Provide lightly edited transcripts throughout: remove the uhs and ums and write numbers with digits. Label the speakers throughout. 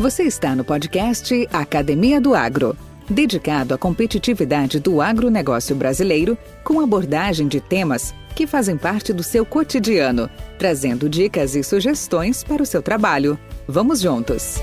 Speaker 1: Você está no podcast Academia do Agro, dedicado à competitividade do agronegócio brasileiro, com abordagem de temas que fazem parte do seu cotidiano, trazendo dicas e sugestões para o seu trabalho. Vamos juntos!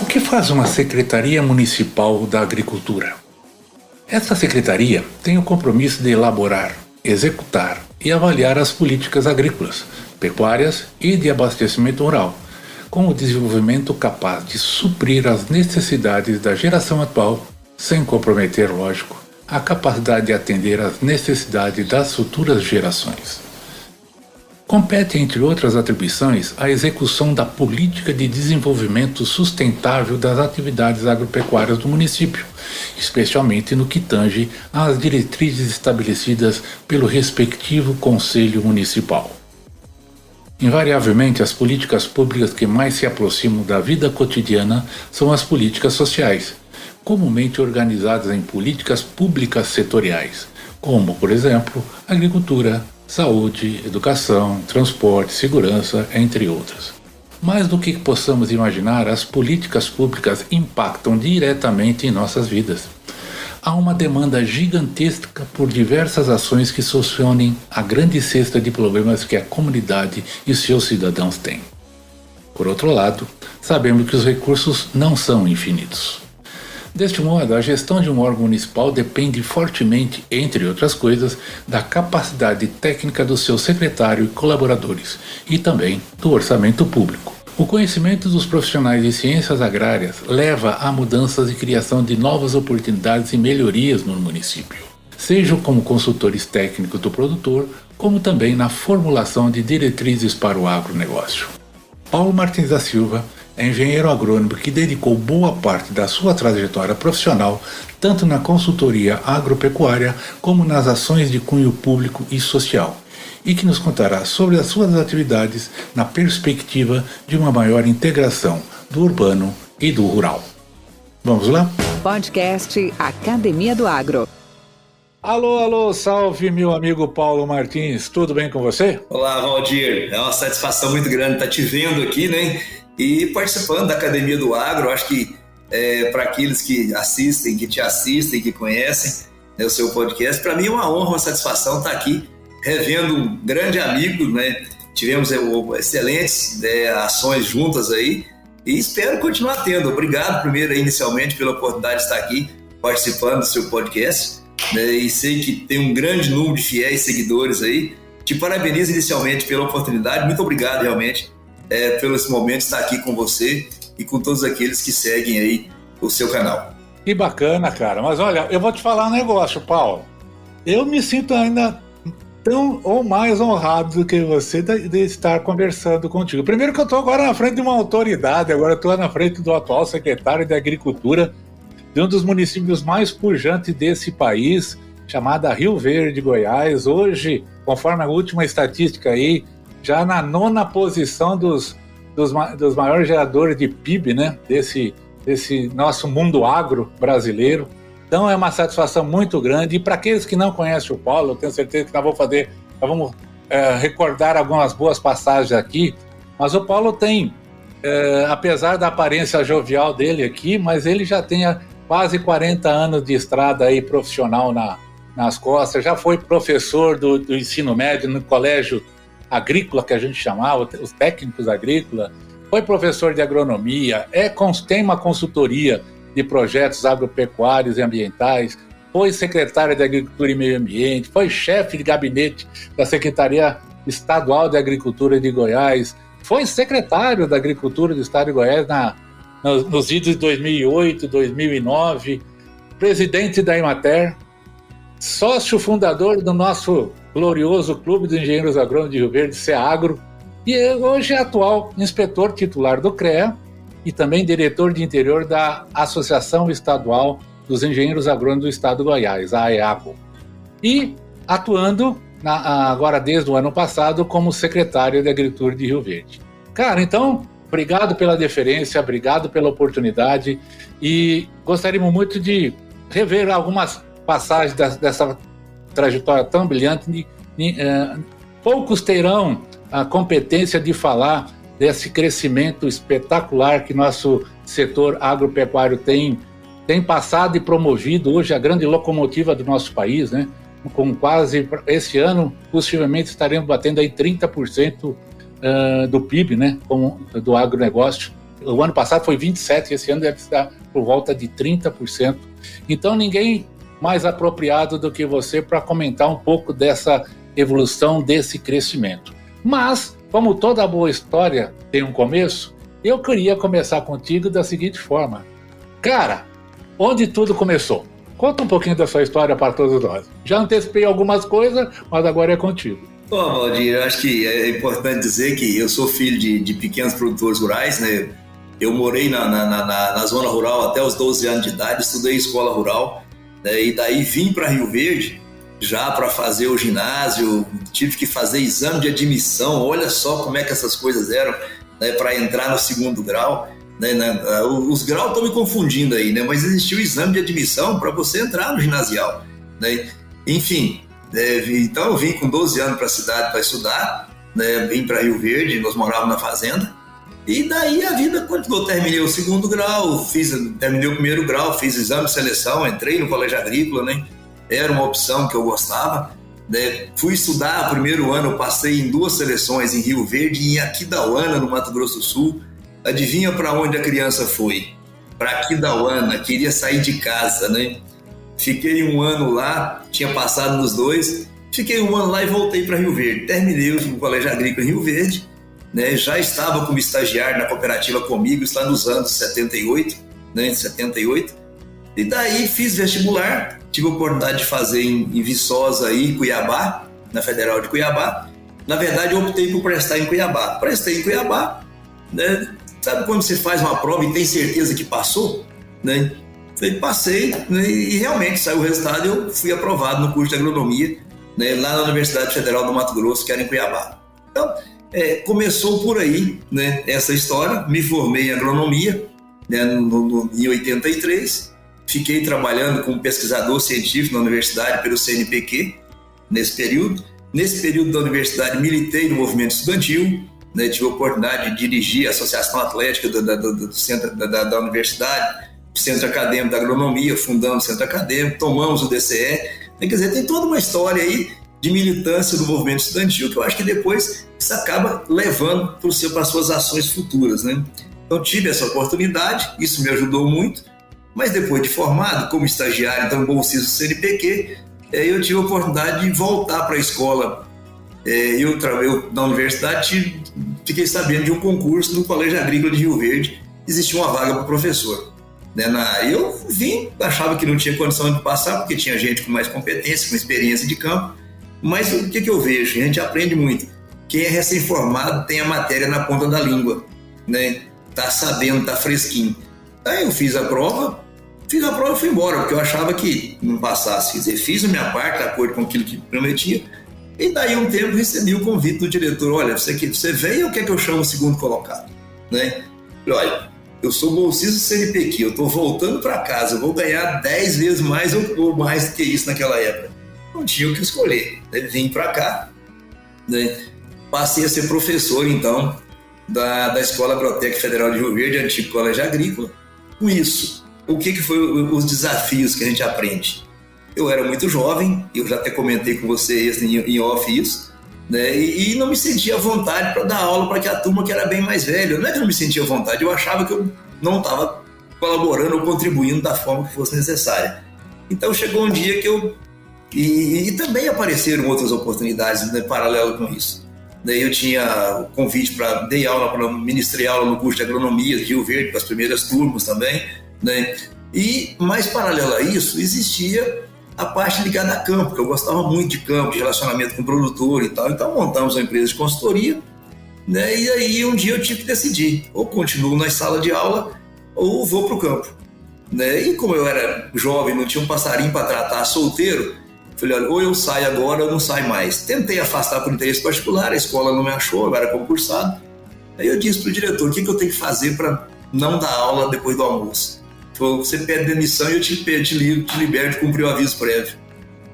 Speaker 2: O que faz uma Secretaria Municipal da Agricultura? Essa secretaria tem o compromisso de elaborar, executar e avaliar as políticas agrícolas, pecuárias e de abastecimento rural, com o desenvolvimento capaz de suprir as necessidades da geração atual, sem comprometer, lógico, a capacidade de atender às necessidades das futuras gerações. Compete, entre outras atribuições, a execução da política de desenvolvimento sustentável das atividades agropecuárias do município, especialmente no que tange às diretrizes estabelecidas pelo respectivo Conselho Municipal. Invariavelmente, as políticas públicas que mais se aproximam da vida cotidiana são as políticas sociais, comumente organizadas em políticas públicas setoriais, como, por exemplo, agricultura, saúde, educação, transporte, segurança, entre outras. Mais do que possamos imaginar, as políticas públicas impactam diretamente em nossas vidas. Há uma demanda gigantesca por diversas ações que solucionem a grande cesta de problemas que a comunidade e seus cidadãos têm. Por outro lado, sabemos que os recursos não são infinitos. Deste modo, a gestão de um órgão municipal depende fortemente, entre outras coisas, da capacidade técnica do seu secretário e colaboradores, e também do orçamento público. O conhecimento dos profissionais de ciências agrárias leva a mudanças e criação de novas oportunidades e melhorias no município, sejam como consultores técnicos do produtor, como também na formulação de diretrizes para o agronegócio. Paulo Martins da Silva é engenheiro agrônomo que dedicou boa parte da sua trajetória profissional tanto na consultoria agropecuária como nas ações de cunho público e social, e que nos contará sobre as suas atividades na perspectiva de uma maior integração do urbano e do rural. Vamos lá?
Speaker 1: Podcast Academia do Agro.
Speaker 2: Alô, salve meu amigo Paulo Martins, tudo bem com você?
Speaker 3: Olá, Valdir, é uma satisfação muito grande estar te vendo aqui, né? E participando da Academia do Agro. Acho que para aqueles que assistem, que te assistem, que conhecem, né, o seu podcast, para mim é uma honra, uma satisfação estar aqui revendo um grande amigo, né? Tivemos excelentes ações juntas aí e espero continuar tendo. Obrigado primeiro inicialmente pela oportunidade de estar aqui participando do seu podcast, né? E sei que tem um grande número de fiéis seguidores aí. Te parabenizo inicialmente pela oportunidade, muito obrigado realmente pelo esse momento estar aqui com você e com todos aqueles que seguem aí o seu canal.
Speaker 2: Que bacana, cara. Mas olha, eu vou te falar um negócio, Paulo. Eu me sinto ainda tão ou mais honrado do que você de estar conversando contigo. Primeiro que eu estou agora na frente de uma autoridade, agora estou na frente do atual secretário de Agricultura de um dos municípios mais pujantes desse país, chamada Rio Verde, Goiás. Hoje, conforme a última estatística aí, já na 9ª posição dos maiores geradores de PIB, né? Desse nosso mundo agro brasileiro. Então é uma satisfação muito grande. E para aqueles que não conhecem o Paulo, eu tenho certeza que nós vamos recordar algumas boas passagens aqui. Mas o Paulo tem, apesar da aparência jovial dele aqui, mas ele já tem quase 40 anos de estrada aí profissional nas costas. Já foi professor do ensino médio no colégio agrícola, que a gente chamava, os técnicos agrícolas, foi professor de agronomia, tem uma consultoria de projetos agropecuários e ambientais, foi secretário de Agricultura e Meio Ambiente, foi chefe de gabinete da Secretaria Estadual de Agricultura de Goiás, foi secretário da Agricultura do Estado de Goiás nos idos de 2008, 2009, presidente da Emater, sócio fundador do nosso glorioso Clube dos Engenheiros Agrônomos de Rio Verde, CEAGRO, e hoje é atual inspetor titular do CREA e também diretor de interior da Associação Estadual dos Engenheiros Agrônomos do Estado de Goiás, a AEAGO, e atuando agora desde o ano passado como secretário de Agricultura de Rio Verde. Cara, então obrigado pela deferência, obrigado pela oportunidade e gostaríamos muito de rever algumas passagens dessa trajetória tão brilhante. Poucos terão a competência de falar desse crescimento espetacular que nosso setor agropecuário tem passado e promovido. Hoje a grande locomotiva do nosso país, né? Com quase, esse ano, possivelmente estaremos batendo aí 30% do PIB, né? Do agronegócio. O ano passado foi 27%, esse ano deve estar por volta de 30%. Então ninguém mais apropriado do que você para comentar um pouco dessa evolução, desse crescimento. Mas, como toda boa história tem um começo, eu queria começar contigo da seguinte forma. Cara, onde tudo começou? Conta um pouquinho da sua história para todos nós. Já antecipei algumas coisas, mas agora é contigo.
Speaker 3: Bom, Valdir, eu acho que é importante dizer que eu sou filho de pequenos produtores rurais, né? Eu morei na zona rural até os 12 anos de idade, estudei em escola rural, né? E daí vim para Rio Verde já para fazer o ginásio, tive que fazer exame de admissão, olha só como é que essas coisas eram, né, para entrar no segundo grau. Né, os graus estão me confundindo aí, né, mas existia o exame de admissão para você entrar no ginasial. Né? Enfim, então eu vim com 12 anos para a cidade para estudar, né, vim para Rio Verde, nós morávamos na fazenda, e daí a vida continuou. Terminei o segundo grau, terminei o primeiro grau, fiz exame de seleção, entrei no colégio agrícola, né? Era uma opção que eu gostava, né? Fui estudar o primeiro ano, eu passei em 2 seleções em Rio Verde e em Aquidauana, no Mato Grosso do Sul. Adivinha para onde a criança foi? Para Aquidauana, queria sair de casa, né? Fiquei 1 ano lá, tinha passado nos 2, fiquei 1 ano lá e voltei para Rio Verde. Terminei o colégio agrícola em Rio Verde, né? Já estava como estagiário na cooperativa comigo, isso lá nos anos 78, né? 78. E daí fiz vestibular, tive a oportunidade de fazer em Viçosa e Cuiabá, na Federal de Cuiabá. Na verdade, eu optei por prestar em Cuiabá. Prestei em Cuiabá, né? Sabe quando você faz uma prova e tem certeza que passou? Né? Passei, né? E realmente saiu o resultado e eu fui aprovado no curso de agronomia, né? Lá na Universidade Federal do Mato Grosso, que era em Cuiabá. Então, começou por aí, né? Essa história. Me formei em agronomia, né? Em 83. Fiquei trabalhando como pesquisador científico na universidade pelo CNPq nesse período. Nesse período da universidade militei no movimento estudantil, né? Tive a oportunidade de dirigir a Associação Atlética do centro da universidade, o Centro Acadêmico da Agronomia, fundamos o Centro Acadêmico, tomamos o DCE. Quer dizer, tem toda uma história aí de militância do movimento estudantil, que eu acho que depois isso acaba levando para as suas ações futuras, né? Então tive essa oportunidade, isso me ajudou muito. Mas depois de formado, como estagiário, então bolsista do CNPq, eu tive a oportunidade de voltar para a escola. Eu, na universidade, fiquei sabendo de um concurso no Colégio Agrícola de Rio Verde, existia uma vaga para professor. Eu vim, achava que não tinha condição de passar, porque tinha gente com mais competência, com experiência de campo, mas o que eu vejo? A gente aprende muito. Quem é recém-formado tem a matéria na ponta da língua, né? Tá sabendo, tá fresquinho. Aí eu fiz a prova e fui embora, porque eu achava que não passasse. Quer dizer, fiz a minha parte, de acordo com aquilo que prometia, e daí um tempo recebi o convite do diretor: olha, você veio ou quer que eu chame o segundo colocado? Né? Olha, eu sou bolsista do CNPq, eu estou voltando para casa, eu vou ganhar 10 vezes mais ou mais do que isso naquela época. Não tinha o que escolher, né? Vim para cá, né? Passei a ser professor, então, da Escola Agrotécnica Federal de Rio Verde, antigo Colégio Agrícola. Com isso, o que foi os desafios que a gente aprende? Eu era muito jovem, eu já até comentei com vocês em off isso, né? E não me sentia à vontade para dar aula para aquela turma que era bem mais velha. Não é que eu não me sentia à vontade, eu achava que eu não estava colaborando ou contribuindo da forma que fosse necessária. Então chegou um dia que eu... E também apareceram outras oportunidades, né, paralelo com isso. Daí eu tinha o convite para ministrei aula no curso de agronomia de Rio Verde, para as primeiras turmas também, né? E mais paralelo a isso, existia a parte ligada a campo, que eu gostava muito de campo, de relacionamento com o produtor e tal. Então montamos uma empresa de consultoria, né? E aí um dia eu tive que decidir, ou continuo na sala de aula ou vou para o campo, né? E como eu era jovem, não tinha um passarinho para tratar, solteiro, falei, olha, ou eu saio agora ou não saio mais. Tentei afastar por interesse particular, a escola não me achou, eu era concursado, Aí eu disse para o diretor, o que eu tenho que fazer para não dar aula depois do almoço? Ele falou, você pede demissão e eu te libero de cumprir o aviso prévio.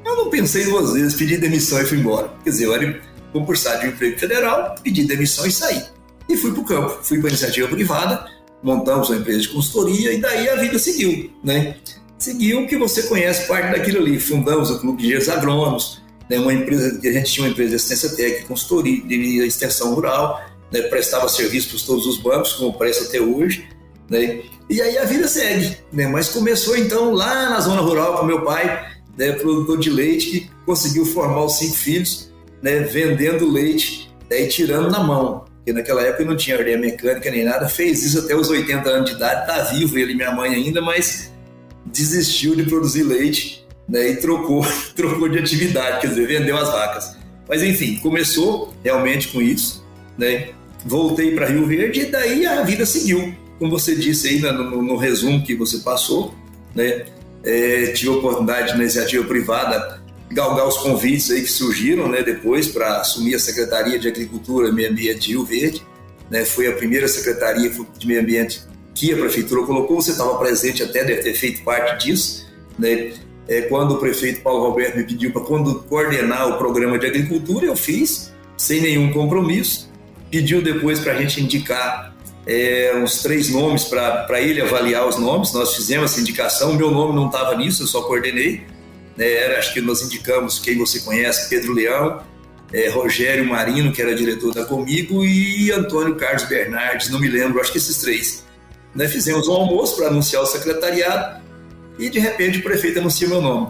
Speaker 3: Eu não pensei 2 vezes, pedi demissão e fui embora. Quer dizer, eu era concursado de um emprego federal, pedi demissão e saí. E fui para o campo, fui para a iniciativa privada, montamos uma empresa de consultoria e daí a vida seguiu, né? Seguiu que você conhece parte daquilo ali. Fundamos o Clube de Engenheiros Agrônomos, né? Uma empresa, a gente tinha uma empresa de assistência técnica, consultoria de extensão rural, né? Prestava serviço para todos os bancos, como presta até hoje, né? E aí a vida segue, né? Mas começou então lá na zona rural com meu pai, né? Produtor de leite, que conseguiu formar os 5 filhos, né? Vendendo leite, né? E tirando na mão. Porque naquela época não tinha ordenha mecânica nem nada, fez isso até os 80 anos de idade, está vivo ele e minha mãe ainda, mas desistiu de produzir leite, né, e trocou de atividade, quer dizer, vendeu as vacas. Mas enfim, começou realmente com isso, né? Voltei para Rio Verde e daí a vida seguiu, como você disse aí no resumo que você passou, né? Tive a oportunidade na iniciativa privada galgar os convites aí que surgiram, né, depois para assumir a Secretaria de Agricultura e Meio Ambiente de Rio Verde, né? Foi a primeira Secretaria de Meio Ambiente que a Prefeitura colocou, você estava presente até, deve ter feito parte disso, né? Quando o prefeito Paulo Roberto me pediu para coordenar o programa de agricultura, eu fiz, sem nenhum compromisso, pediu depois para a gente indicar uns 3 nomes para ele avaliar os nomes, nós fizemos essa indicação, meu nome não estava nisso, eu só coordenei, acho que nós indicamos quem você conhece, Pedro Leão, Rogério Marino, que era diretor da Comigo, e Antônio Carlos Bernardes, não me lembro, acho que esses 3. Fizemos um almoço para anunciar o secretariado e de repente o prefeito anuncia meu nome.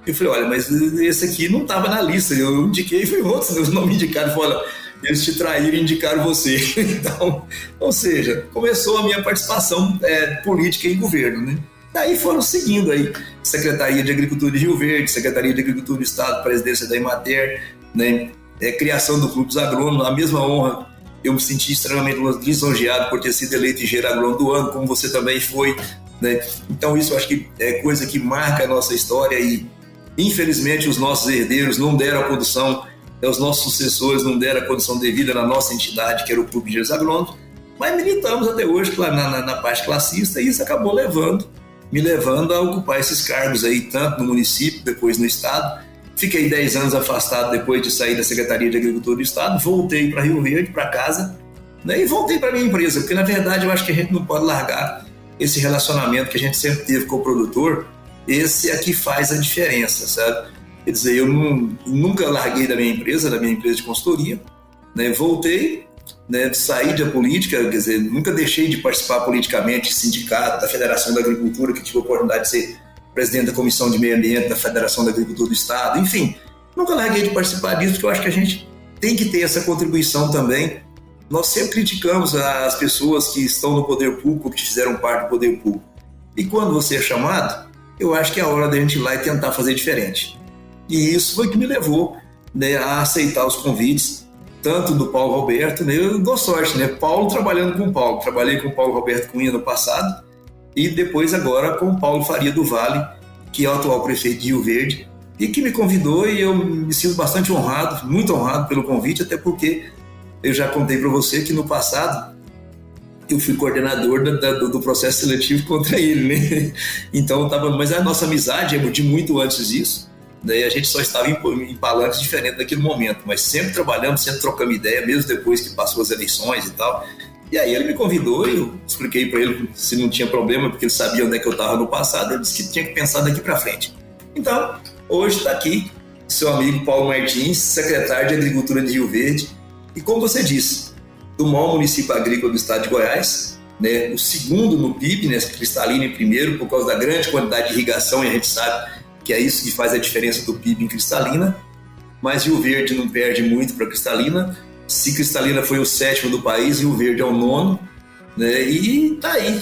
Speaker 3: Eu falei, olha, mas esse aqui não estava na lista, eu indiquei, foi outros, não me indicaram, falei, eles te traíram e indicaram você. Então, ou seja, começou a minha participação política em governo, né? Daí foram seguindo aí, Secretaria de Agricultura de Rio Verde, Secretaria de Agricultura do Estado, Presidência da Emater, né? Criação do Clube dos Agrônomos, a mesma honra, eu me senti extremamente lisonjeado por ter sido eleito engenheiro agrônomo do ano, como você também foi, né? Então isso eu acho que é coisa que marca a nossa história e infelizmente os nossos herdeiros não deram a condição, os nossos sucessores não deram a condição devida na nossa entidade, que era o Clube de Engenheiros Agrônomos, mas militamos até hoje na parte classista e isso acabou me levando a ocupar esses cargos aí, tanto no município, depois no estado. Fiquei 10 anos afastado depois de sair da Secretaria de Agricultura do Estado, voltei para Rio Verde, para casa, né, e voltei para minha empresa, porque na verdade eu acho que a gente não pode largar esse relacionamento que a gente sempre teve com o produtor, esse aqui faz a diferença, sabe? Quer dizer, eu nunca larguei da minha empresa de consultoria, né, voltei, né, saí da política, quer dizer, nunca deixei de participar politicamente, sindicato, da Federação da Agricultura, que tive a oportunidade de ser presidente da Comissão de Meio Ambiente da Federação da Agricultura do Estado, enfim, nunca larguei de participar disso, porque eu acho que a gente tem que ter essa contribuição também. Nós sempre criticamos as pessoas que estão no poder público, que fizeram parte do poder público. E quando você é chamado, eu acho que é a hora da gente ir lá e tentar fazer diferente. E isso foi que me levou, né, a aceitar os convites, tanto do Paulo Roberto, né, eu dou sorte, né, Paulo trabalhando com o Paulo, trabalhei com o Paulo Roberto Cunha no passado, e depois agora com o Paulo Faria do Vale, que é o atual prefeito de Rio Verde, e que me convidou e eu me sinto bastante honrado, muito honrado pelo convite, até porque eu já contei para você que no passado eu fui coordenador do processo seletivo contra ele, né? Então, mas a nossa amizade é de muito antes disso, daí a gente só estava em palanques diferentes naquele momento, mas sempre trabalhamos, sempre trocamos ideia, mesmo depois que passou as eleições e tal. E aí ele me convidou e eu expliquei para ele se não tinha problema, porque ele sabia onde é que eu estava no passado, ele disse que tinha que pensar daqui para frente. Então, hoje está aqui seu amigo Paulo Martins, secretário de Agricultura de Rio Verde, e como você disse, do maior município agrícola do estado de Goiás, né, o segundo no PIB, né, Cristalina em primeiro, por causa da grande quantidade de irrigação, e a gente sabe que é isso que faz a diferença do PIB em Cristalina, mas Rio Verde não perde muito para Cristalina. Se Cristalina foi o 7º do país, Rio Verde é o 9º, né? E tá aí,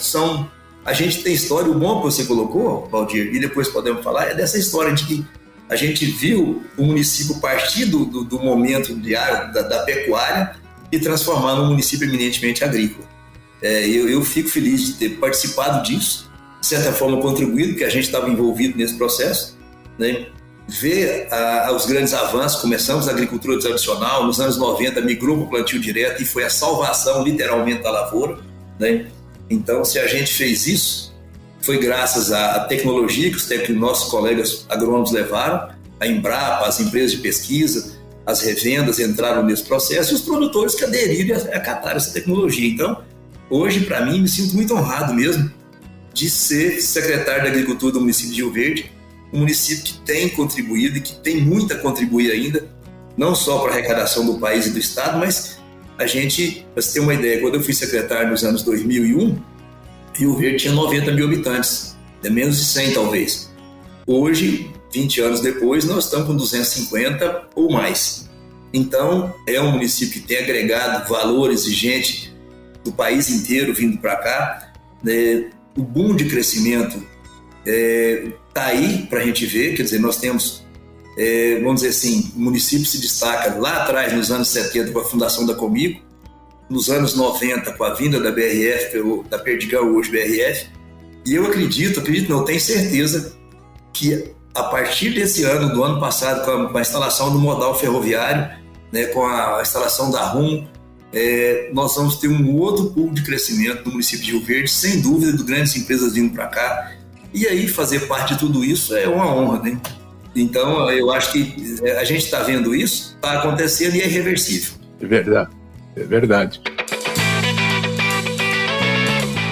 Speaker 3: a gente tem história, o bom que você colocou, Valdir, e depois podemos falar, é dessa história de que a gente viu o município partir do momento da pecuária e transformar num município eminentemente agrícola. Eu fico feliz de ter participado disso, de certa forma contribuído, porque a gente estava envolvido nesse processo, né? ver os grandes avanços. Começamos a agricultura tradicional, nos anos 90 migrou para o plantio direto e foi a salvação literalmente da lavoura, né? Então, se a gente fez isso, foi graças à tecnologia que os nossos colegas agrônomos levaram, a Embrapa, as empresas de pesquisa, as revendas entraram nesse processo e os produtores que aderiram e acataram essa tecnologia. Então, hoje, para mim, me sinto muito honrado mesmo de ser secretário da Agricultura do município de Rio Verde, um município que tem contribuído e que tem muito a contribuir ainda, não só para a arrecadação do país e do estado, mas a gente, para você ter uma ideia, quando eu fui secretário nos anos 2001, Rio Verde tinha 90 mil habitantes, menos de 100 talvez. Hoje, 20 anos depois, nós estamos com 250 ou mais. Então, é um município que tem agregado valores e gente do país inteiro vindo para cá, né? O boom de crescimento está aí para a gente ver, quer dizer, nós temos, vamos dizer assim, o município se destaca lá atrás, nos anos 70, com a fundação da Comigo, nos anos 90, com a vinda da BRF, da Perdigão, hoje BRF, e eu acredito, não, tenho certeza que a partir desse ano, do ano passado, com a instalação do modal ferroviário, né, com a instalação da RUM, nós vamos ter um outro pool de crescimento no município de Rio Verde, sem dúvida, de grandes empresas vindo para cá. E aí, fazer parte de tudo isso é uma honra, né? Então, eu acho que a gente está vendo isso, está acontecendo e é irreversível.
Speaker 2: É verdade, é verdade.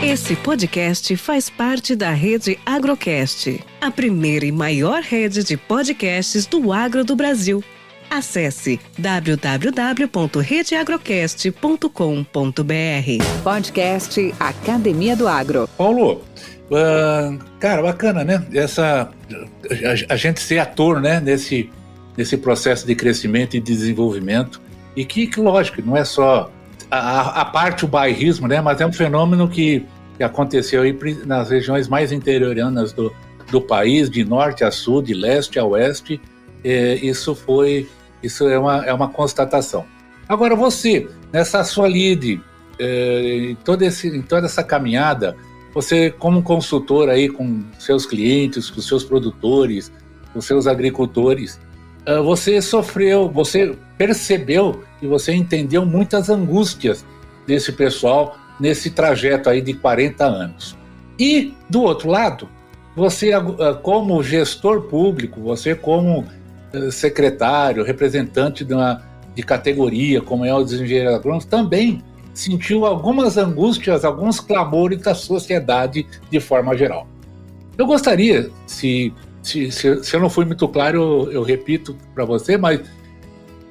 Speaker 4: Esse podcast faz parte da Rede Agrocast, a primeira e maior rede de podcasts do agro do Brasil. Acesse www.redeagrocast.com.br.
Speaker 1: Podcast Academia do Agro.
Speaker 2: Paulo, cara, bacana, né? A gente ser ator, né? Nesse processo de crescimento e desenvolvimento. E que lógico, não é só a parte, o bairrismo, né? Mas é um fenômeno que aconteceu aí nas regiões mais interioranas do país, de norte a sul, de leste a oeste. Isso é uma constatação. Agora, você, nessa sua lide, em toda essa caminhada, você, como consultor aí com seus clientes, com seus produtores, com seus agricultores, você percebeu e você entendeu muitas angústias desse pessoal nesse trajeto aí de 40 anos. E, do outro lado, você, como gestor público, você como secretário, representante de categoria, como é o dos engenheiros agrônomos, também sentiu algumas angústias, alguns clamores da sociedade de forma geral. Eu gostaria, se eu não fui muito claro, eu repito para você, mas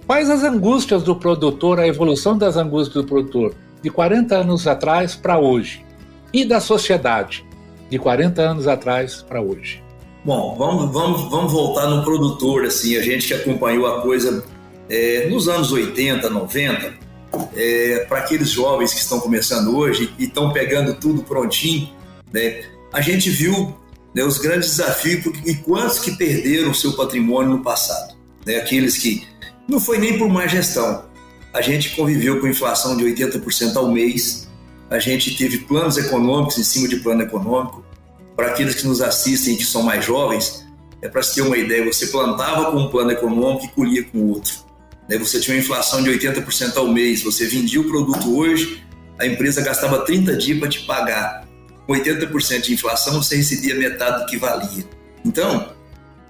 Speaker 2: quais as angústias do produtor, a evolução das angústias do produtor de 40 anos atrás para hoje e da sociedade de 40 anos atrás para hoje?
Speaker 3: Bom, vamos voltar no produtor, assim, a gente que acompanhou a coisa nos anos 80, 90, para aqueles jovens que estão começando hoje e estão pegando tudo prontinho, né, a gente viu, né, os grandes desafios e quantos que perderam o seu patrimônio no passado, né, aqueles que não foi nem por má gestão, a gente conviveu com inflação de 80% ao mês, a gente teve planos econômicos em cima de plano econômico. Para aqueles que nos assistem que são mais jovens, para se ter uma ideia, você plantava com um plano econômico e colhia com outro. Você tinha uma inflação de 80% ao mês, você vendia o produto hoje, a empresa gastava 30 dias para te pagar. Com 80% de inflação, você recebia metade do que valia. Então,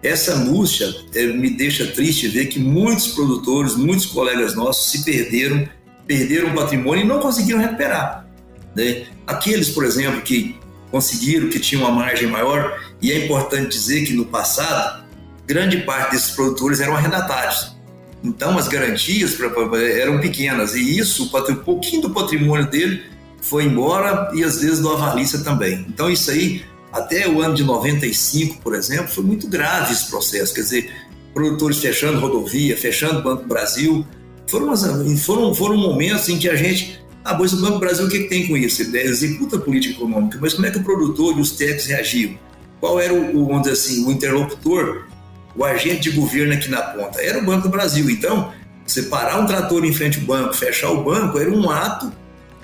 Speaker 3: essa angústia me deixa triste ver que muitos produtores, muitos colegas nossos se perderam o patrimônio e não conseguiram recuperar, né? Aqueles, por exemplo, que conseguiram, que tinham uma margem maior, e é importante dizer que no passado, grande parte desses produtores eram arrendatários. Então as garantias eram pequenas, e isso, um pouquinho do patrimônio dele foi embora, e às vezes do avalista também. Então isso aí, até o ano de 95, por exemplo, foi muito grave esse processo, quer dizer, produtores fechando rodovia, fechando o Banco do Brasil, foram momentos em que a gente... mas o Banco do Brasil o que tem com isso? Ele executa a política econômica, mas como é que o produtor e os técnicos reagiam? Qual era vamos dizer assim, o interlocutor, o agente de governo aqui na ponta? Era o Banco do Brasil. Então, você parar um trator em frente ao banco, fechar o banco, era um ato,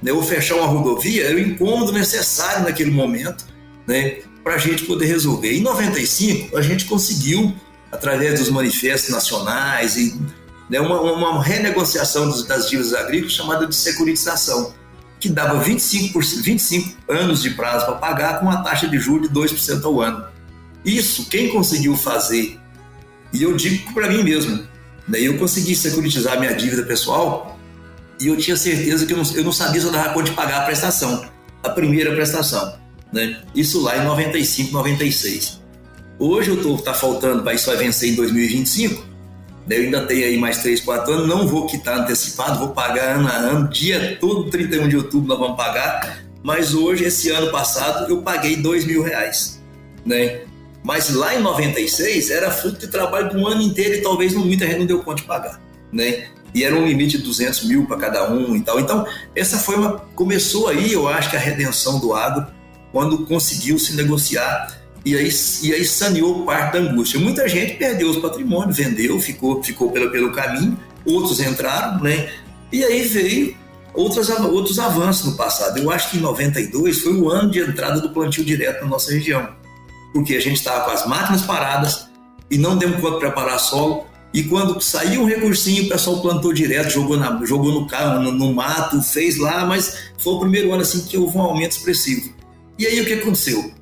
Speaker 3: né? Ou fechar uma rodovia, era o incômodo necessário naquele momento, né? Para a gente poder resolver. Em 95, a gente conseguiu através dos manifestos nacionais e, né, uma renegociação das dívidas agrícolas chamada de securitização, que dava 25 anos de prazo para pagar com uma taxa de juros de 2% ao ano. Isso, quem conseguiu fazer, e eu digo para mim mesmo, né, eu consegui securitizar minha dívida pessoal e eu tinha certeza que eu não sabia se eu dava conta de pagar a prestação, a primeira prestação, né? Isso lá em 95, 96. Hoje tá faltando, isso vai vencer em 2025, né? Eu ainda tenho aí mais 3, 4 anos, não vou quitar antecipado, vou pagar ano a ano, dia todo 31 de outubro nós vamos pagar, mas hoje, esse ano passado, eu paguei R$2.000, né? Mas lá em 96 era fruto de trabalho de um ano inteiro e talvez muita gente não deu conta de pagar, né? E era um limite de 200 mil para cada um e tal. Então, começou aí, eu acho que a redenção do agro, quando conseguiu se negociar e aí saneou parte da angústia. Muita gente perdeu os patrimônios, vendeu, ficou pelo caminho, outros entraram, né? E aí veio outros avanços no passado. Eu acho que em 92 foi o ano de entrada do plantio direto na nossa região, porque a gente estava com as máquinas paradas e não demos conta de preparar solo. E quando saiu um recursinho, o pessoal plantou direto, jogou no carro, no mato, fez lá, mas foi o primeiro ano assim que houve um aumento expressivo. E aí o que aconteceu?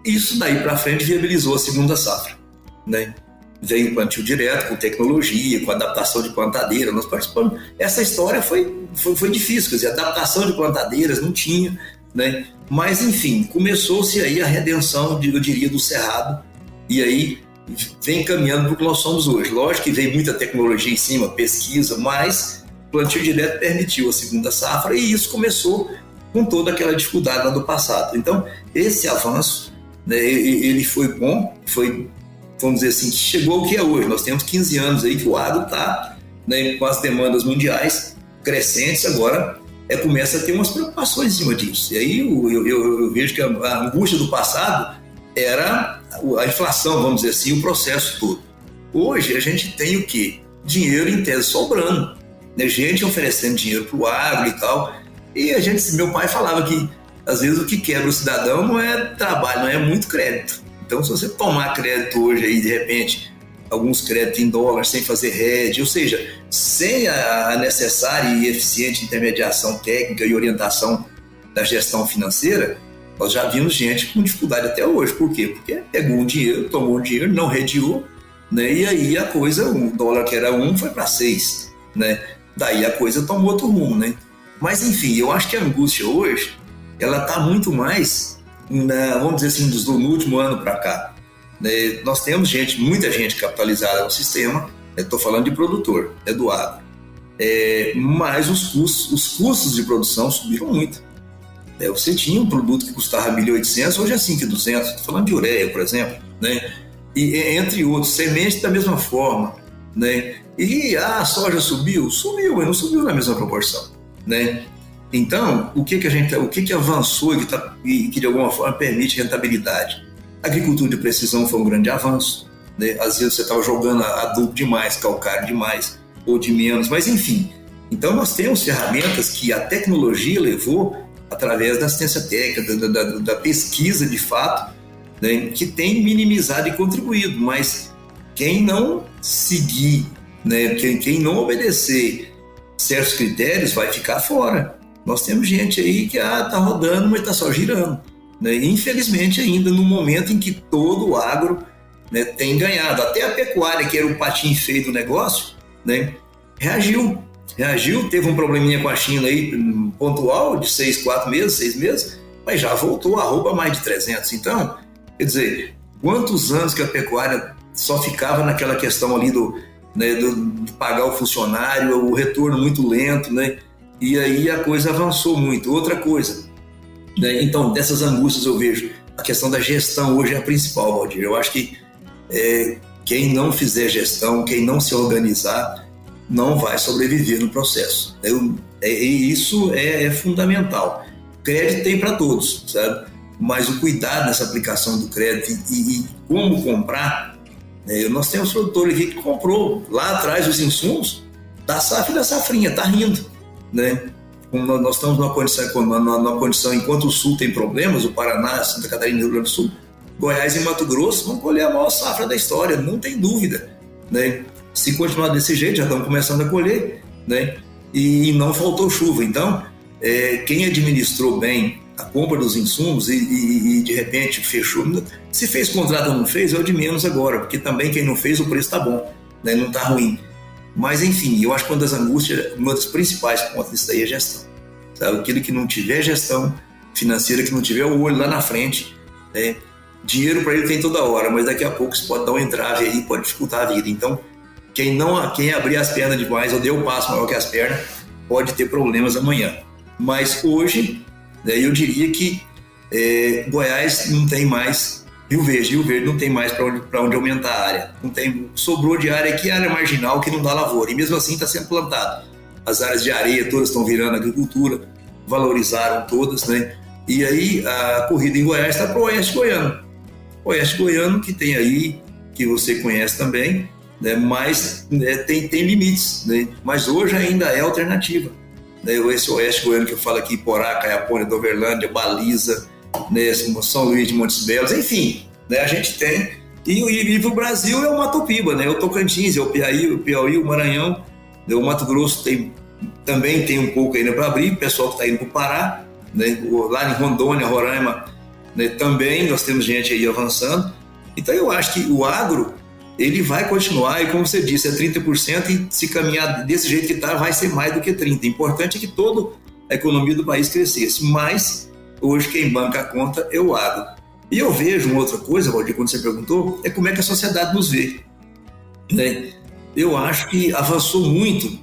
Speaker 3: Isso daí para frente viabilizou a segunda safra, né? Veio o plantio direto, com tecnologia, com adaptação de plantadeira, nós participamos. Essa história foi difícil, quer dizer, adaptação de plantadeiras não tinha, né? Mas enfim, começou-se aí a redenção, eu diria, do cerrado, e aí vem caminhando para o que nós somos hoje. Lógico que veio muita tecnologia em cima, pesquisa, mas o plantio direto permitiu a segunda safra e isso começou com toda aquela dificuldade lá do passado. Então, esse avanço, né, ele foi bom, vamos dizer assim, que chegou ao que é hoje. Nós temos 15 anos aí que o agro está, né, com as demandas mundiais crescentes, agora começa a ter umas preocupações em cima disso. E aí eu vejo que a angústia do passado era a inflação, vamos dizer assim, o processo todo. Hoje a gente tem o quê? Dinheiro em tese sobrando, né? Gente oferecendo dinheiro para o agro e tal. E meu pai falava que às vezes o que quebra o cidadão não é trabalho, não é muito crédito. Então, se você tomar crédito hoje aí, de repente, alguns créditos em dólar sem fazer hedge, ou seja, sem a necessária e eficiente intermediação técnica e orientação da gestão financeira, nós já vimos gente com dificuldade até hoje. Por quê? Porque pegou um dinheiro, tomou um dinheiro, não redeou, né? E aí a coisa, o dólar que era 1 foi para 6, né? Daí a coisa tomou outro rumo, né? Mas enfim, eu acho que a angústia hoje, ela está muito mais, vamos dizer assim, do último ano para cá, né? Nós temos muita gente capitalizada no sistema, estou falando de produtor, do agro, mas os custos de produção subiram muito. Você tinha um produto que custava 1.800, hoje é 5.200, estou falando de ureia, por exemplo, né? E entre outros, semente da mesma forma, né? E a soja subiu, mas não subiu na mesma proporção, né? Então, o que avançou e que de alguma forma permite rentabilidade? A agricultura de precisão foi um grande avanço, né? Às vezes você estava jogando adubo demais, calcário demais, ou de menos, mas enfim. Então nós temos ferramentas que a tecnologia levou através da assistência técnica, da pesquisa de fato, né, que tem minimizado e contribuído, mas quem não seguir, né, quem não obedecer certos critérios vai ficar fora. Nós temos gente aí que está rodando, mas está só girando, né? Infelizmente ainda no momento em que todo o agro, né, tem ganhado, até a pecuária, que era o patinho feio do negócio, né, reagiu, teve um probleminha com a China aí, pontual, de 6 meses, mas já voltou a rouba mais de 300. Então, quer dizer, quantos anos que a pecuária só ficava naquela questão ali de pagar o funcionário, o retorno muito lento, né? E aí a coisa avançou muito. Outra coisa, né? Então, dessas angústias eu vejo, a questão da gestão hoje é a principal, Valdir. Eu acho que quem não fizer gestão, quem não se organizar, não vai sobreviver no processo. Isso é fundamental. Crédito tem para todos, sabe? Mas o cuidado nessa aplicação do crédito e como comprar, né? Nós temos produtor aqui que comprou lá atrás os insumos da safra e da safrinha, está rindo, né? Nós estamos numa condição, enquanto o Sul tem problemas, o Paraná, Santa Catarina e Rio Grande do Sul, Goiás e Mato Grosso vão colher a maior safra da história, não tem dúvida, né? Se continuar desse jeito, já estamos começando a colher, né? E não faltou chuva. Então, quem administrou bem a compra dos insumos e de repente fechou, se fez contrato ou não fez, é o de menos agora, porque também quem não fez, o preço está bom, né? Não está ruim. Mas, enfim, eu acho que uma das angústias, uma das principais pontos disso daí é gestão. Sabe? Aquilo que não tiver gestão financeira, que não tiver o olho lá na frente, né? Dinheiro para ele tem toda hora, mas daqui a pouco isso pode dar um entrave aí, pode dificultar a vida. Então, quem abrir as pernas demais ou der o passo maior que as pernas, pode ter problemas amanhã. Mas hoje, né, eu diria que Goiás não tem mais Rio Verde não tem mais para onde aumentar a área. Não tem, sobrou de área aqui, área marginal que não dá lavoura, e mesmo assim está sendo plantado. As áreas de areia todas estão virando agricultura, valorizaram todas, né? E aí a corrida em Goiás está para o Oeste Goiano. O Oeste Goiano que tem aí, que você conhece também, né? Mas tem limites, né? Mas hoje ainda é alternativa. Né? Esse Oeste Goiano que eu falo aqui, Porá, Caiapônia, Doverlândia, Baliza, né? São Luís de Montes Belos, enfim, né? A gente tem. E o Brasil é o Mato Piba, né? O Tocantins, é o Piauí, o Maranhão, né? O Mato Grosso também tem um pouco ainda para abrir, o pessoal que está indo para o Pará, né? Lá em Rondônia, Roraima, né? Também nós temos gente aí avançando. Então eu acho que o agro ele vai continuar, e como você disse, é 30%, e se caminhar desse jeito que está, vai ser mais do que 30%. O importante é que toda a economia do país crescesse, mas hoje quem banca a conta é o agro. E eu vejo uma outra coisa, Valdir, quando você perguntou, é como é que a sociedade nos vê, né? Eu acho que avançou muito,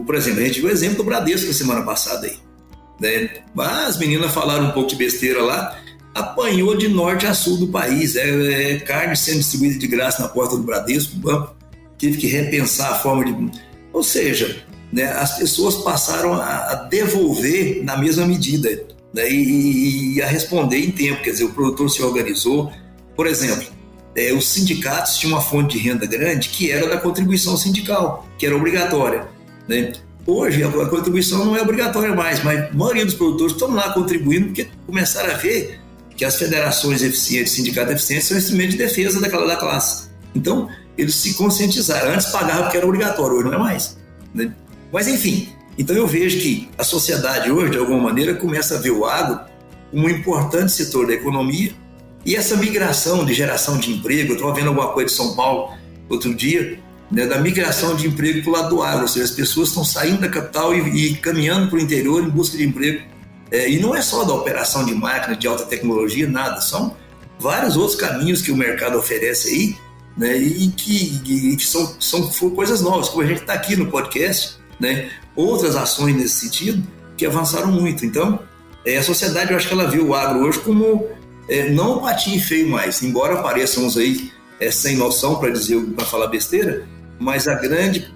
Speaker 3: por exemplo, a gente viu o exemplo do Bradesco na semana passada aí, né? As meninas falaram um pouco de besteira lá, apanhou de norte a sul do país, carne sendo distribuída de graça na porta do Bradesco, o banco teve que repensar a forma de... Ou seja, né, as pessoas passaram a devolver na mesma medida, né, e a responder em tempo, quer dizer, o produtor se organizou. Por exemplo, os sindicatos tinham uma fonte de renda grande que era da contribuição sindical, que era obrigatória, né? Hoje a contribuição não é obrigatória mais, mas a maioria dos produtores estão lá contribuindo porque começaram a ver que as federações eficientes, sindicatos eficientes são instrumentos de defesa da classe. Então, eles se conscientizaram. Antes pagavam porque era obrigatório, hoje não é mais, né? Mas, enfim, então eu vejo que a sociedade hoje, de alguma maneira, começa a ver o agro como um importante setor da economia, e essa migração de geração de emprego, eu estava vendo alguma coisa de São Paulo outro dia, né, da migração de emprego para o lado do agro, ou seja, as pessoas estão saindo da capital e caminhando para o interior em busca de emprego. E não é só da operação de máquinas de alta tecnologia, nada, são vários outros caminhos que o mercado oferece aí, né, e que são coisas novas, como a gente está aqui no podcast, né, outras ações nesse sentido que avançaram muito. Então, a sociedade, eu acho que ela vê o agro hoje como não um patinho feio mais, embora apareçam uns aí sem noção para falar besteira, mas a grande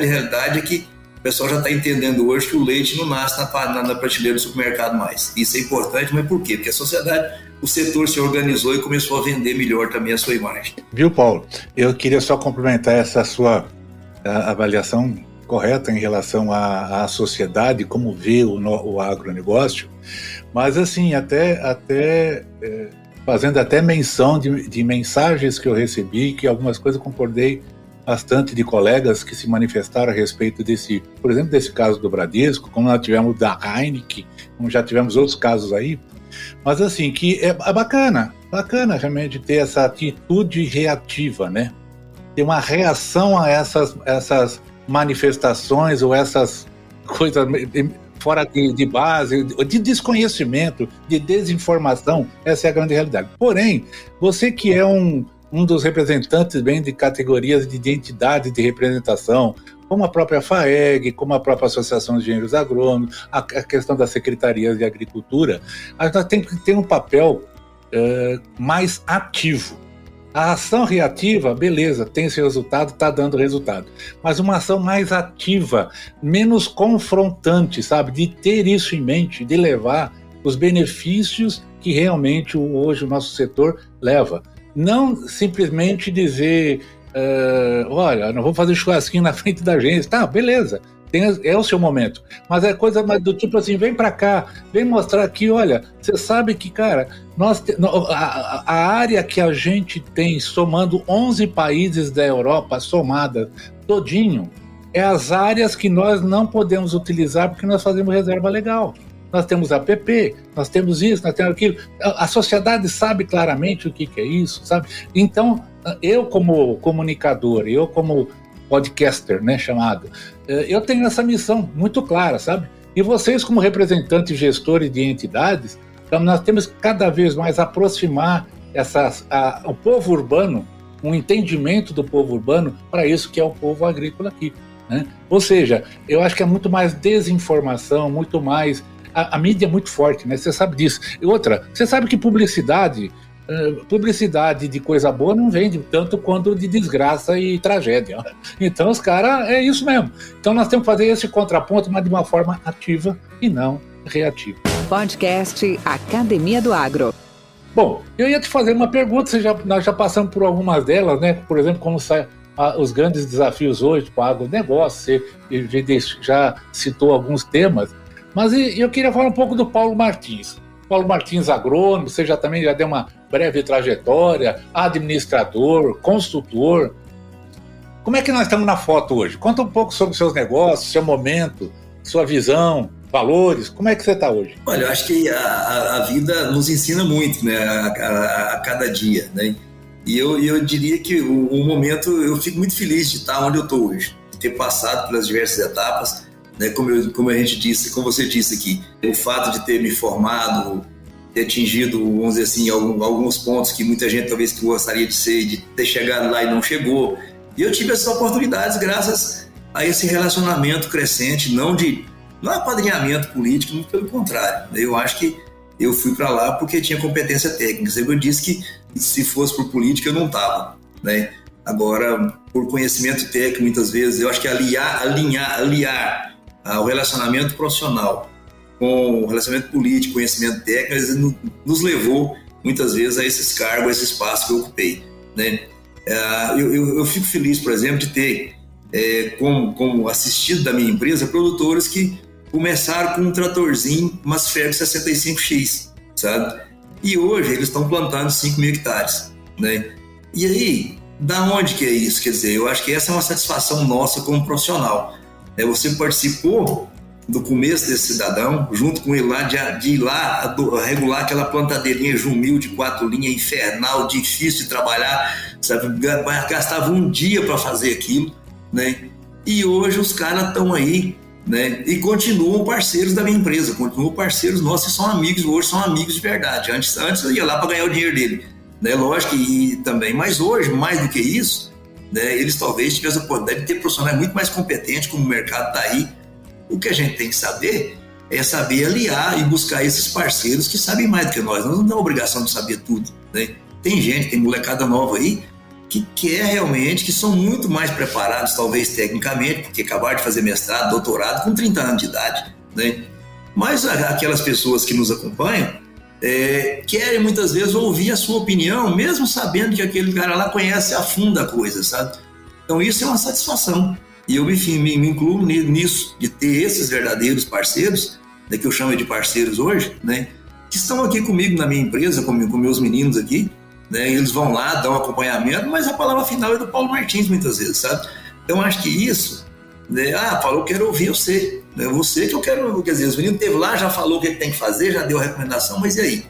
Speaker 3: realidade é que o pessoal já está entendendo hoje que o leite não nasce na prateleira do supermercado mais. Isso é importante, mas por quê? Porque a sociedade, o setor se organizou e começou a vender melhor também a sua imagem.
Speaker 2: Viu, Paulo? Eu queria só complementar essa sua avaliação correta em relação à sociedade, como vê o agronegócio, mas assim, até fazendo até menção de mensagens que eu recebi, que algumas coisas concordei bastante de colegas que se manifestaram a respeito por exemplo, desse caso do Bradesco, como nós tivemos da Heineken, como já tivemos outros casos aí, mas assim, que é bacana realmente ter essa atitude reativa, né? Ter uma reação a essas manifestações ou essas coisas fora de base, de desconhecimento, de desinformação, essa é a grande realidade. Porém, você que é um dos representantes bem de categorias de identidade de representação, como a própria FAEG, como a própria Associação de Engenheiros Agrônomos, a questão das secretarias de agricultura, a gente tem que ter um papel mais ativo. A ação reativa, beleza, tem esse resultado, está dando resultado. Mas uma ação mais ativa, menos confrontante, sabe? De ter isso em mente, de levar os benefícios que realmente hoje o nosso setor leva. Não simplesmente dizer, olha, não vou fazer churrasquinho na frente da agência. Tá, beleza, É o seu momento. Mas é coisa mais do tipo assim, vem para cá, vem mostrar aqui, olha, você sabe que, cara, a área que a gente tem, somando 11 países da Europa, somada, todinho, é as áreas que nós não podemos utilizar porque nós fazemos reserva legal. Nós temos APP, nós temos isso, nós temos aquilo. A sociedade sabe claramente o que é isso, sabe? Então, eu como comunicador, eu como podcaster, né, chamado, eu tenho essa missão muito clara, sabe? E vocês como representantes, gestores de entidades, então nós temos que cada vez mais aproximar o povo urbano, um entendimento do povo urbano para isso que é o povo agrícola aqui, né? Ou seja, eu acho que é muito mais desinformação, muito mais... A mídia é muito forte, né? Você sabe disso. E outra, você sabe que publicidade de coisa boa não vende tanto quanto de desgraça e tragédia. Então os caras, é isso mesmo. Então nós temos que fazer esse contraponto, mas de uma forma ativa e não reativa.
Speaker 1: Podcast Academia do Agro.
Speaker 2: Bom, eu ia te fazer uma pergunta, nós já passamos por algumas delas, né? Por exemplo, como os grandes desafios hoje para o agronegócio, você já citou alguns temas, mas eu queria falar um pouco do Paulo Martins. Paulo Martins, agrônomo, você também já deu uma breve trajetória, administrador, consultor. Como é que nós estamos na foto hoje? Conta um pouco sobre seus negócios, seu momento, sua visão, valores. Como é que você está hoje?
Speaker 3: Olha, eu acho que a vida nos ensina muito, né, a cada dia, né? E eu diria que o momento, eu fico muito feliz de estar onde eu estou hoje, de ter passado pelas diversas etapas, né, como a gente disse, como você disse aqui, o fato de ter me formado, ter atingido, vamos dizer assim, alguns pontos que muita gente talvez que gostaria de ser, de ter chegado lá e não chegou. E eu tive essas oportunidades graças a esse relacionamento crescente, não apadrinhamento político, muito pelo contrário. Eu acho que eu fui para lá porque tinha competência técnica. Eu disse que se fosse por política eu não estava, né? Agora, por conhecimento técnico, muitas vezes, eu acho que aliar o relacionamento profissional com o relacionamento político, conhecimento técnico, nos levou muitas vezes a esses cargos, a esse espaço que eu ocupei, né? Eu fico feliz, por exemplo, de ter como assistido da minha empresa produtores que começaram com um tratorzinho, umas Ferg 65X, sabe? E hoje eles estão plantando 5 mil hectares, né? E aí, da onde que é isso? Quer dizer, eu acho que essa é uma satisfação nossa como profissional. Você participou do começo desse cidadão, junto com ele lá, de ir lá regular aquela plantadeirinha Jumil de 4 linhas, infernal, difícil de trabalhar, sabe? Gastava um dia para fazer aquilo, né? E hoje os caras estão aí, né? E continuam parceiros da minha empresa, continuam parceiros nossos, são amigos, hoje são amigos de verdade. Antes eu ia lá para ganhar o dinheiro dele, né? Lógico que também, mas hoje, mais do que isso, né, eles talvez tivessem a oportunidade de ter profissionais muito mais competentes, como o mercado está aí. O que a gente tem que saber é saber aliar e buscar esses parceiros que sabem mais do que nós. Nós não temos a obrigação de saber tudo, né? Tem molecada nova aí que quer realmente, que são muito mais preparados, talvez tecnicamente, porque acabaram de fazer mestrado, doutorado com 30 anos de idade, né? Mas aquelas pessoas que nos acompanham querem muitas vezes ouvir a sua opinião, mesmo sabendo que aquele cara lá conhece a fundo a coisa, sabe? Então isso é uma satisfação. E eu me incluo nisso, de ter esses verdadeiros parceiros, né, que eu chamo de parceiros hoje, né, que estão aqui comigo na minha empresa, com meus meninos aqui, né, eles vão lá, dão acompanhamento, mas a palavra final é do Paulo Martins muitas vezes, sabe? Então acho que isso, né, Paulo, eu quero ouvir você, né, você que eu quero, quer dizer, os meninos esteve lá, já falou o que tem que fazer, já deu a recomendação, mas e aí?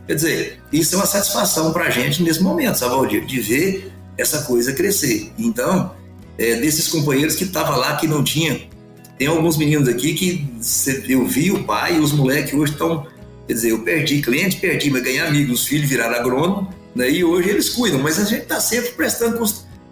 Speaker 3: Quer dizer, isso é uma satisfação pra gente nesse momento, sabe, Valdir, de ver essa coisa crescer. Então, desses companheiros que estavam lá, que não tinha, tem alguns meninos aqui que eu vi o pai e os moleques hoje estão, quer dizer, eu perdi cliente, mas ganhei amigos, os filhos viraram agrônomo, né, e hoje eles cuidam, mas a gente está sempre prestando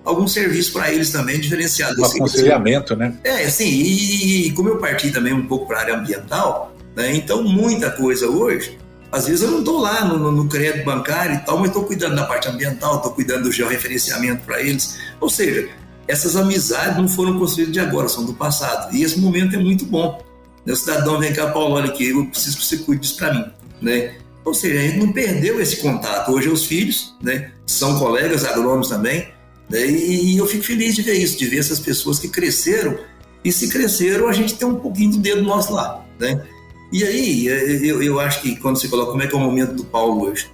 Speaker 3: algum serviço para eles também, diferenciado.
Speaker 2: Um aconselhamento, né?
Speaker 3: Assim, e como eu parti também um pouco para a área ambiental, né, então muita coisa hoje, às vezes eu não estou lá no crédito bancário e tal, mas estou cuidando da parte ambiental, estou cuidando do georreferenciamento para eles, ou seja, essas amizades não foram construídas de agora, são do passado. E esse momento é muito bom. O cidadão vem cá, Paulo, olha aqui, eu preciso que você cuide disso para mim, né? Ou seja, a gente não perdeu esse contato. Hoje os filhos, né, são colegas agrônomos também, né? E eu fico feliz de ver isso, de ver essas pessoas que cresceram e se cresceram, a gente tem um pouquinho do dedo nosso lá, né? E aí, eu acho que quando você coloca como é que é o momento do Paulo hoje,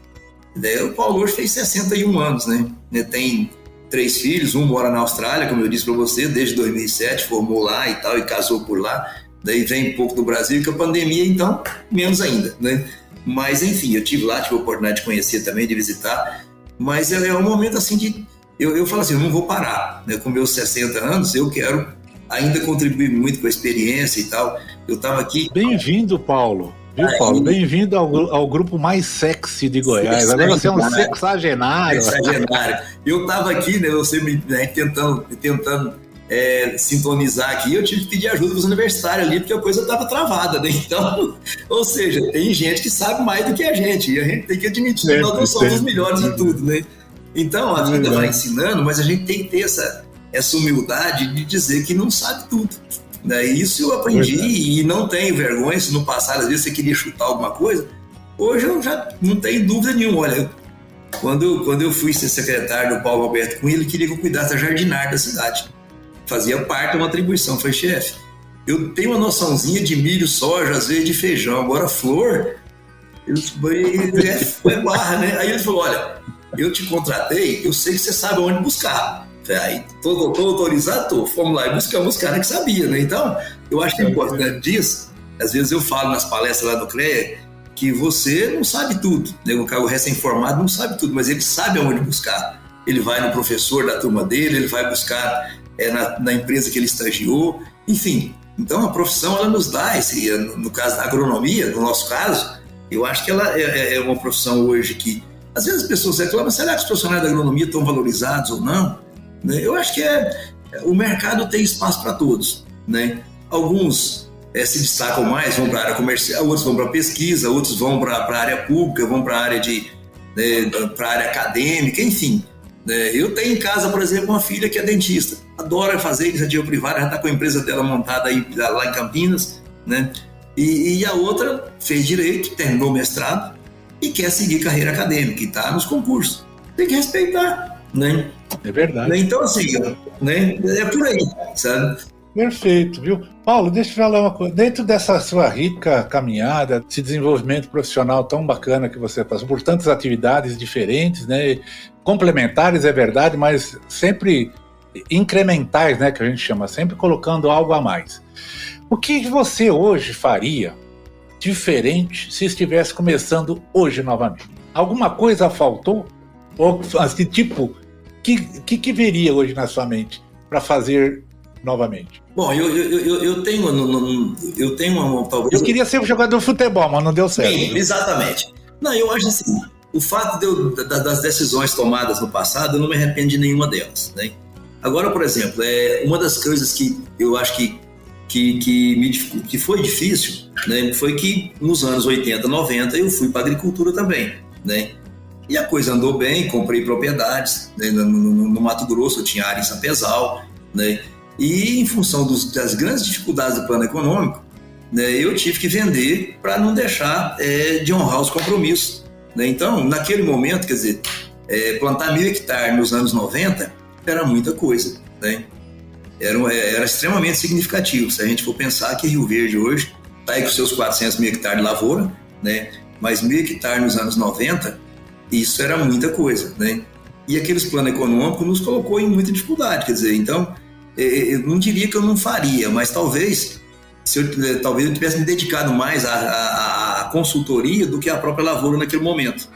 Speaker 3: né? O Paulo hoje fez 61 anos, né? Tem 3 filhos, um mora na Austrália, como eu disse para você, desde 2007, formou lá e tal, e casou por lá, daí vem um pouco do Brasil, que a pandemia, então, menos ainda, né? Mas, enfim, eu tive lá, tive a oportunidade de conhecer também, de visitar, mas é um momento assim de... Eu falo assim, eu não vou parar, né? Com meus 60 anos, eu quero ainda contribuir muito com a experiência e tal. Eu estava aqui...
Speaker 2: Bem-vindo, Paulo. Viu, Paulo? Bem-vindo ao grupo mais sexy de Goiás. Agora você é um sexagenário.
Speaker 3: Eu estava aqui, né, você tentando sintonizar aqui, eu tive que pedir ajuda dos universitários ali, porque a coisa estava travada, né? Então, ou seja, tem gente que sabe mais do que a gente, e a gente tem que admitir que nós não somos os melhores em tudo, né? Então, a vida vai ensinando, mas a gente tem que ter essa humildade de dizer que não sabe tudo. Né? Isso eu aprendi e não tenho vergonha. Se no passado, às vezes, você queria chutar alguma coisa, hoje eu já não tenho dúvida nenhuma. Olha, quando eu fui ser secretário do Paulo Alberto Cunha, ele queria que eu cuidasse da jardinagem da cidade. Fazia parte de uma atribuição. Falei, chefe, eu tenho uma noçãozinha de milho, soja, às vezes de feijão, agora flor, foi barra, né? Aí ele falou, olha, eu te contratei, eu sei que você sabe onde buscar. Aí, tô autorizado, fomos lá e buscamos os caras que sabiam, né? Então, eu acho que é importante disso. Às vezes eu falo nas palestras lá do CREA que você não sabe tudo, né? O cara recém-formado não sabe tudo, mas ele sabe aonde buscar. Ele vai no professor da turma dele, ele vai buscar na empresa que ele estagiou, enfim. Então, a profissão, ela nos dá no caso da agronomia, no nosso caso, eu acho que ela é uma profissão hoje que, às vezes as pessoas reclamam, será que os profissionais da agronomia estão valorizados ou não? Eu acho que o mercado tem espaço para todos, né? Alguns se destacam mais, vão para a área comercial, outros vão para a pesquisa, outros vão para a área pública, vão para a área para a área acadêmica, enfim. Eu tenho em casa, por exemplo, uma filha que é dentista, adora fazer iniciativa privada, já está com a empresa dela montada aí, lá em Campinas, né? E a outra fez direito, terminou o mestrado e quer seguir carreira acadêmica e está nos concursos. Tem que respeitar, né?
Speaker 2: É verdade.
Speaker 3: Então, assim, né? É por aí, sabe?
Speaker 2: Perfeito, viu? Paulo, deixa eu falar uma coisa. Dentro dessa sua rica caminhada, esse desenvolvimento profissional tão bacana que você passou, por tantas atividades diferentes, né? Complementares, é verdade, mas sempre incrementais, né? Que a gente chama, sempre colocando algo a mais. O que você hoje faria diferente se estivesse começando hoje novamente? Alguma coisa faltou? Ou, assim, tipo, que viria hoje na sua mente para fazer novamente?
Speaker 3: Bom, eu tenho uma, talvez...
Speaker 2: Eu queria ser um jogador de futebol, mas não deu certo.
Speaker 3: Sim, exatamente. Não, eu acho assim, o fato das decisões tomadas no passado, eu não me arrependo de nenhuma delas, né? Agora, por exemplo, uma das coisas que eu acho que foi difícil, né, foi que nos anos 80, 90 eu fui para a agricultura também, né? E a coisa andou bem, comprei propriedades, né, no Mato Grosso, eu tinha área em Sapezal, né? E em função das grandes dificuldades do plano econômico, né, eu tive que vender para não deixar de honrar os compromissos, né? Então, naquele momento, quer dizer, plantar 1.000 hectares nos anos 90 era muita coisa, né? Era extremamente significativo. Se a gente for pensar que Rio Verde hoje está aí com seus 400 mil hectares de lavoura, né? Mas 1.000 hectares nos anos 90, isso era muita coisa, né? E aqueles planos econômicos nos colocou em muita dificuldade, quer dizer, então, eu não diria que eu não faria, mas talvez eu tivesse me dedicado mais à consultoria do que à própria lavoura naquele momento.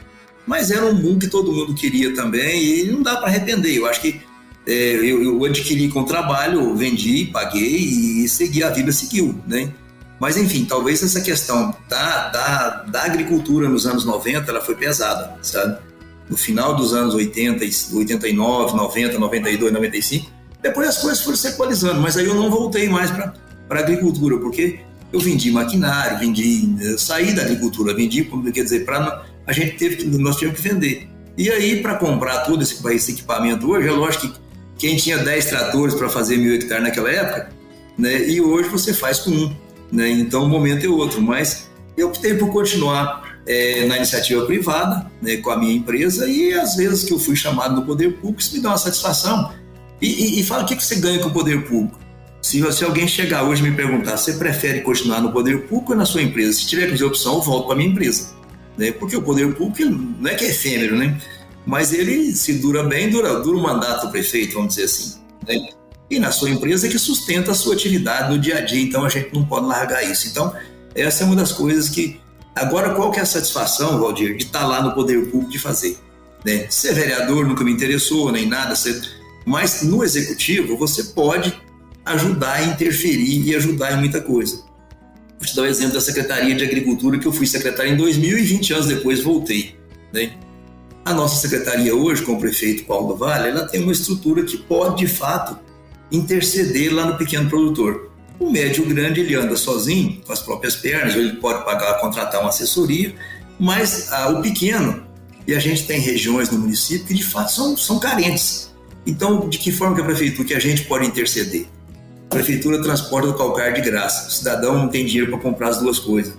Speaker 3: Mas era um boom que todo mundo queria também e não dá para arrepender. Eu acho que eu adquiri com trabalho, vendi, paguei e segui, a vida seguiu, né? Mas, enfim, talvez essa questão da agricultura nos anos 90, ela foi pesada, sabe? No final dos anos 80, 89, 90, 92, 95, depois as coisas foram se equalizando, mas aí eu não voltei mais para a agricultura, porque eu vendi maquinário, eu saí da agricultura, quer dizer, nós tivemos que vender. E aí, para comprar todo esse equipamento hoje, é lógico que quem tinha 10 tratores para fazer 1.000 hectares naquela época, né, e hoje você faz com um, né, então o momento é outro, mas eu optei por continuar na iniciativa privada, né, com a minha empresa, e às vezes que eu fui chamado do poder público, isso me dá uma satisfação. E fala, o que você ganha com o poder público? Se alguém chegar hoje e me perguntar, você prefere continuar no poder público ou na sua empresa? Se tiver que fazer opção, eu volto para a minha empresa. Né? Porque o poder público não é que é efêmero, né? Mas ele, se dura bem, dura o mandato do prefeito, vamos dizer assim. Né? E na sua empresa é que sustenta a sua atividade no dia a dia, então a gente não pode largar isso. Então, essa é uma das coisas que... Agora, qual que é a satisfação, Valdir, de estar lá no poder público de fazer? Né? Ser vereador nunca me interessou, nem nada, mas no executivo você pode ajudar, interferir e ajudar em muita coisa. Vou te dar o exemplo da Secretaria de Agricultura, que eu fui secretário em 2000 e 20 anos depois voltei. Né? A nossa secretaria hoje, com o prefeito Paulo do Vale, ela tem uma estrutura que pode, de fato, interceder lá no pequeno produtor. O médio e o grande, ele anda sozinho, com as próprias pernas, ou ele pode contratar uma assessoria, mas o pequeno, e a gente tem regiões no município que, de fato, são carentes. Então, de que forma que a prefeitura, que a gente pode interceder? A prefeitura transporta o calcário de graça. O cidadão não tem dinheiro para comprar as duas coisas.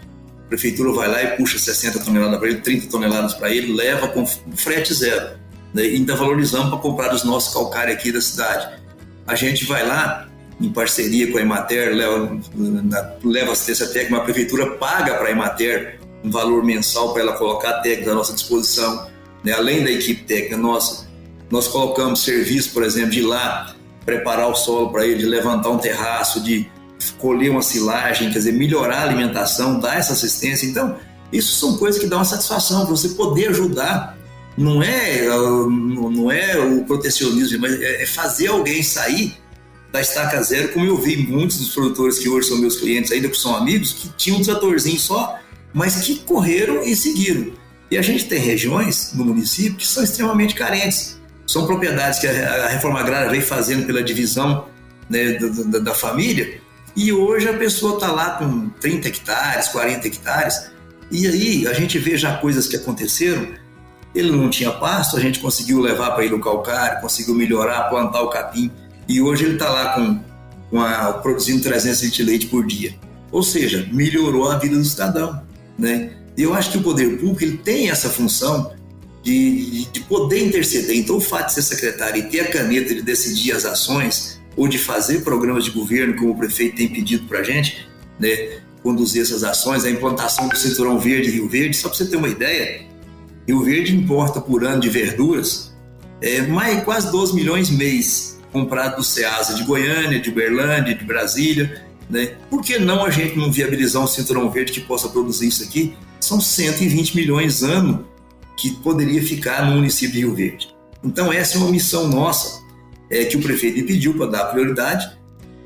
Speaker 3: A prefeitura vai lá e puxa 60 toneladas para ele, 30 toneladas para ele, leva com frete zero. Né? E ainda valorizamos para comprar os nossos calcários aqui da cidade. A gente vai lá, em parceria com a Emater, leva assistência técnica, a prefeitura paga para a Emater um valor mensal para ela colocar técnica à nossa disposição. Né? Além da equipe técnica nossa, nós colocamos serviço, por exemplo, de ir lá preparar o solo para ele, de levantar um terraço, de colher uma silagem, quer dizer, melhorar a alimentação, dar essa assistência. Então, isso são coisas que dão uma satisfação, você poder ajudar. Não é o protecionismo, mas é fazer alguém sair da estaca zero, como eu vi muitos dos produtores que hoje são meus clientes, ainda que são amigos, que tinham um tratorzinho só, mas que correram e seguiram. E a gente tem regiões no município que são extremamente carentes. São propriedades que a reforma agrária vem fazendo pela divisão, né, da família, e hoje a pessoa está lá com 30 hectares, 40 hectares, e aí a gente vê já coisas que aconteceram. Ele não tinha pasto, a gente conseguiu levar para ele o calcário, conseguiu melhorar, plantar o capim, e hoje ele está lá produzindo 300 litros de leite por dia. Ou seja, melhorou a vida do cidadão. Né? E eu acho que o poder público ele tem essa função de poder interceder. Então, o fato de ser secretário e ter a caneta de decidir as ações ou de fazer programas de governo, como o prefeito tem pedido para a gente, né, conduzir essas ações, a implantação do Cinturão Verde em Rio Verde, só para você ter uma ideia, Rio Verde importa por ano de verduras quase 12 milhões mês, comprado do Ceasa de Goiânia, de Uberlândia, de Brasília. Né? Por que não a gente não viabilizar um Cinturão Verde que possa produzir isso aqui? São 120 milhões ano que poderia ficar no município de Rio Verde. Então essa é uma missão nossa, que o prefeito me pediu para dar prioridade.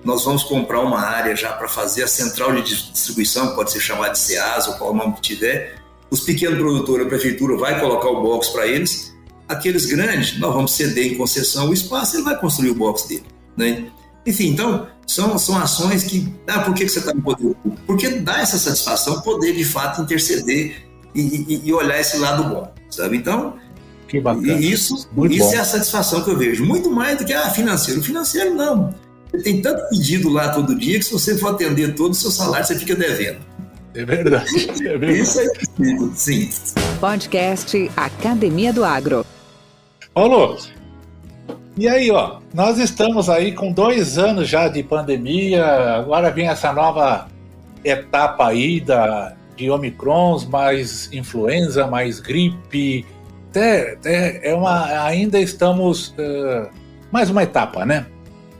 Speaker 3: Nós vamos comprar uma área já para fazer a central de distribuição, pode ser chamada de Ceasa ou qual nome que tiver. Os pequenos produtores, a prefeitura vai colocar o box para eles. Aqueles grandes, nós vamos ceder em concessão o espaço, ele vai construir o box dele. Né? Enfim, então, são ações que... por que você está no poder público? Porque dá essa satisfação poder, de fato, interceder e olhar esse lado bom, sabe? Então,
Speaker 2: que bacana.
Speaker 3: Isso é a satisfação que eu vejo. Muito mais do que financeiro. Financeiro, não. Você tem tanto pedido lá todo dia que se você for atender todo o seu salário, você fica devendo.
Speaker 2: É verdade.
Speaker 3: Isso é possível, sim.
Speaker 1: Podcast Academia do Agro.
Speaker 2: Paulo, e aí, nós estamos aí com 2 anos já de pandemia, agora vem essa nova etapa aí de Omicrons, mais influenza, mais gripe, ainda estamos, mais uma etapa, né?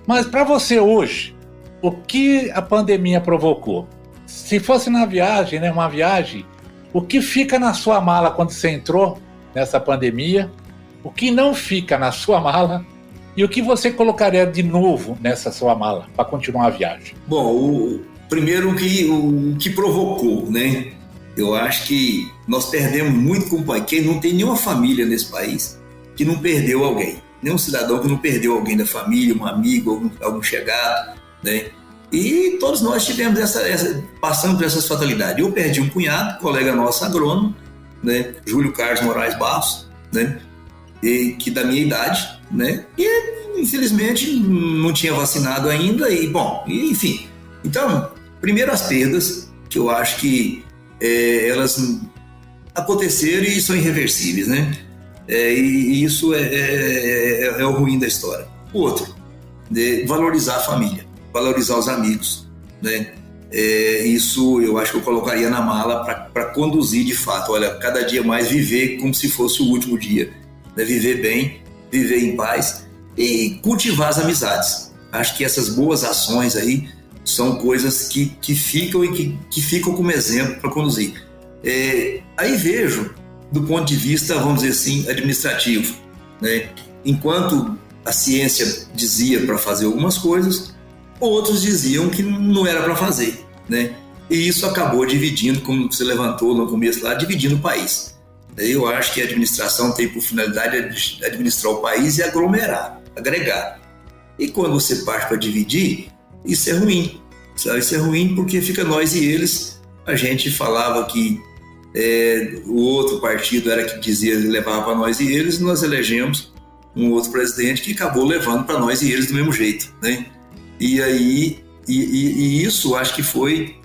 Speaker 2: Mas para você hoje, o que a pandemia provocou? Se fosse na viagem, né, uma viagem, o que fica na sua mala quando você entrou nessa pandemia? O que não fica na sua mala? E o que você colocaria de novo nessa sua mala para continuar a viagem?
Speaker 3: Bom, primeiro o que provocou, né? Eu acho que nós perdemos muito companheiro. Quem não tem nenhuma família nesse país que não perdeu alguém. Nenhum cidadão que não perdeu alguém da família, um amigo, algum chegado, né? E todos nós tivemos passando por essas fatalidades. Eu perdi um cunhado, colega nosso agrônomo, né? Júlio Carlos Moraes Barros, né? Que da minha idade, né? E infelizmente não tinha vacinado ainda enfim. Então, primeiro as perdas, que eu acho que elas aconteceram e são irreversíveis, né? E isso é o ruim da história. O outro, valorizar a família. valorizar os amigos, né? Isso eu acho que eu colocaria na mala para conduzir de fato. Olha, cada dia mais viver como se fosse o último dia, né? Viver bem, viver em paz e cultivar as amizades. Acho que essas boas ações aí são coisas que ficam e que ficam como exemplo para conduzir. Aí vejo, do ponto de vista, vamos dizer assim, administrativo, né? Enquanto a ciência dizia para fazer algumas coisas, outros diziam que não era para fazer, né? E isso acabou dividindo, como você levantou no começo lá, dividindo o país. Eu acho que a administração tem por finalidade administrar o país e aglomerar, agregar. E quando você parte para dividir, isso é ruim, sabe? Isso é ruim porque fica nós e eles. A gente falava que o outro partido era que dizia, levava para nós e eles, e nós elegemos um outro presidente que acabou levando para nós e eles do mesmo jeito, né? E aí, isso acho que foi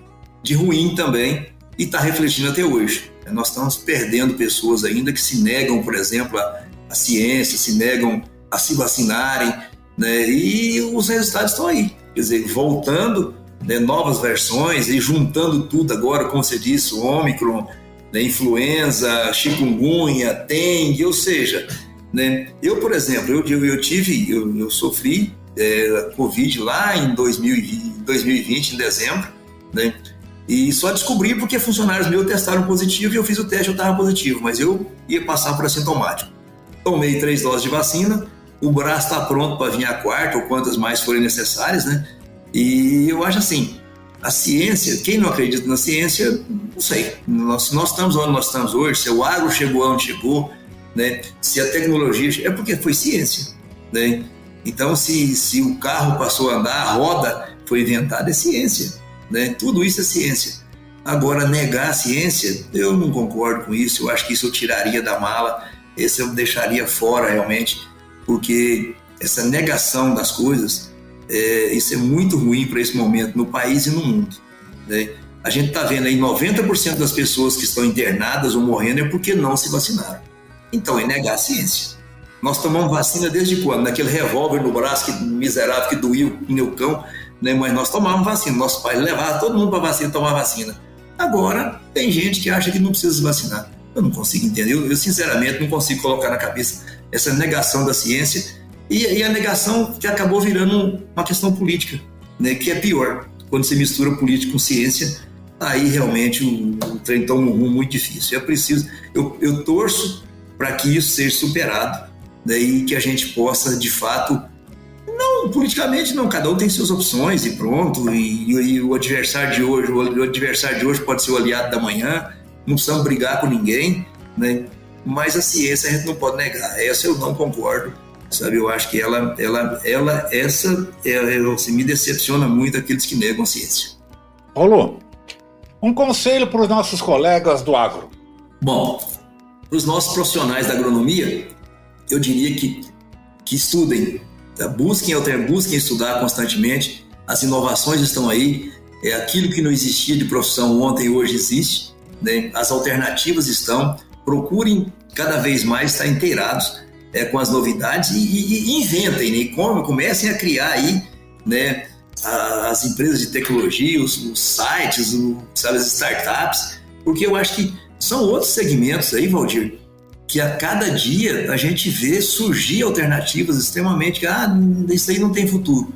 Speaker 3: de ruim também e está refletindo até hoje. Nós estamos perdendo pessoas ainda que se negam, por exemplo, a ciência, se negam a se vacinarem, né? E os resultados estão aí. Quer dizer, voltando, né, novas versões e juntando tudo agora, como você disse, o Ômicron, né, influenza, chikungunya, dengue, ou seja, né, eu, por exemplo, eu sofri Covid lá em 2020, em dezembro, né? E só descobri porque funcionários meus testaram positivo e eu fiz o teste, eu estava positivo, mas eu ia passar por assintomático. Tomei 3 doses de vacina, o braço está pronto para vir a 4ª ou quantas mais forem necessárias, né? E eu acho assim, a ciência, quem não acredita na ciência, não sei, nós estamos onde nós estamos hoje, se o agro chegou onde chegou, né? Se a tecnologia, é porque foi ciência, né? Então, se o carro passou a andar, a roda foi inventada, é ciência, né? Tudo isso é ciência. Agora, negar a ciência, eu não concordo com isso, eu acho que isso eu tiraria da mala, esse eu deixaria fora realmente, porque essa negação das coisas, isso é muito ruim para esse momento no país e no mundo, né? A gente está vendo aí 90% das pessoas que estão internadas ou morrendo é porque não se vacinaram. Então, é negar a ciência. Nós tomamos vacina desde quando? Naquele revólver no braço que miserável que doía o pneucão, né? Mas nós tomávamos vacina, nossos pais levavam todo mundo para vacina, tomar vacina. Agora, tem gente que acha que não precisa se vacinar. Eu não consigo entender, eu sinceramente não consigo colocar na cabeça essa negação da ciência e a negação que acabou virando uma questão política, né? Que é pior, quando você mistura política com ciência, aí realmente o trem toma um rumo muito difícil. É preciso, eu torço para que isso seja superado, né? E que a gente possa, de fato, não, politicamente não, cada um tem suas opções e pronto, e o adversário de hoje pode ser o aliado da manhã, não precisamos brigar com ninguém, né? Mas a ciência a gente não pode negar, essa eu não concordo, sabe? Eu acho que essa me decepciona muito aqueles que negam a ciência.
Speaker 2: Paulo, um conselho para os nossos colegas do agro.
Speaker 3: Bom, para os nossos profissionais da agronomia, eu diria que estudem, tá? Busquem estudar constantemente, as inovações estão aí, aquilo que não existia de profissão ontem, hoje existe, né? As alternativas estão, procurem cada vez mais estar inteirados com as novidades e inventem, né? Comecem a criar aí, né, as empresas de tecnologia, os sites, sabe, as startups, porque eu acho que são outros segmentos aí, Valdir, que a cada dia a gente vê surgir alternativas extremamente, isso aí não tem futuro.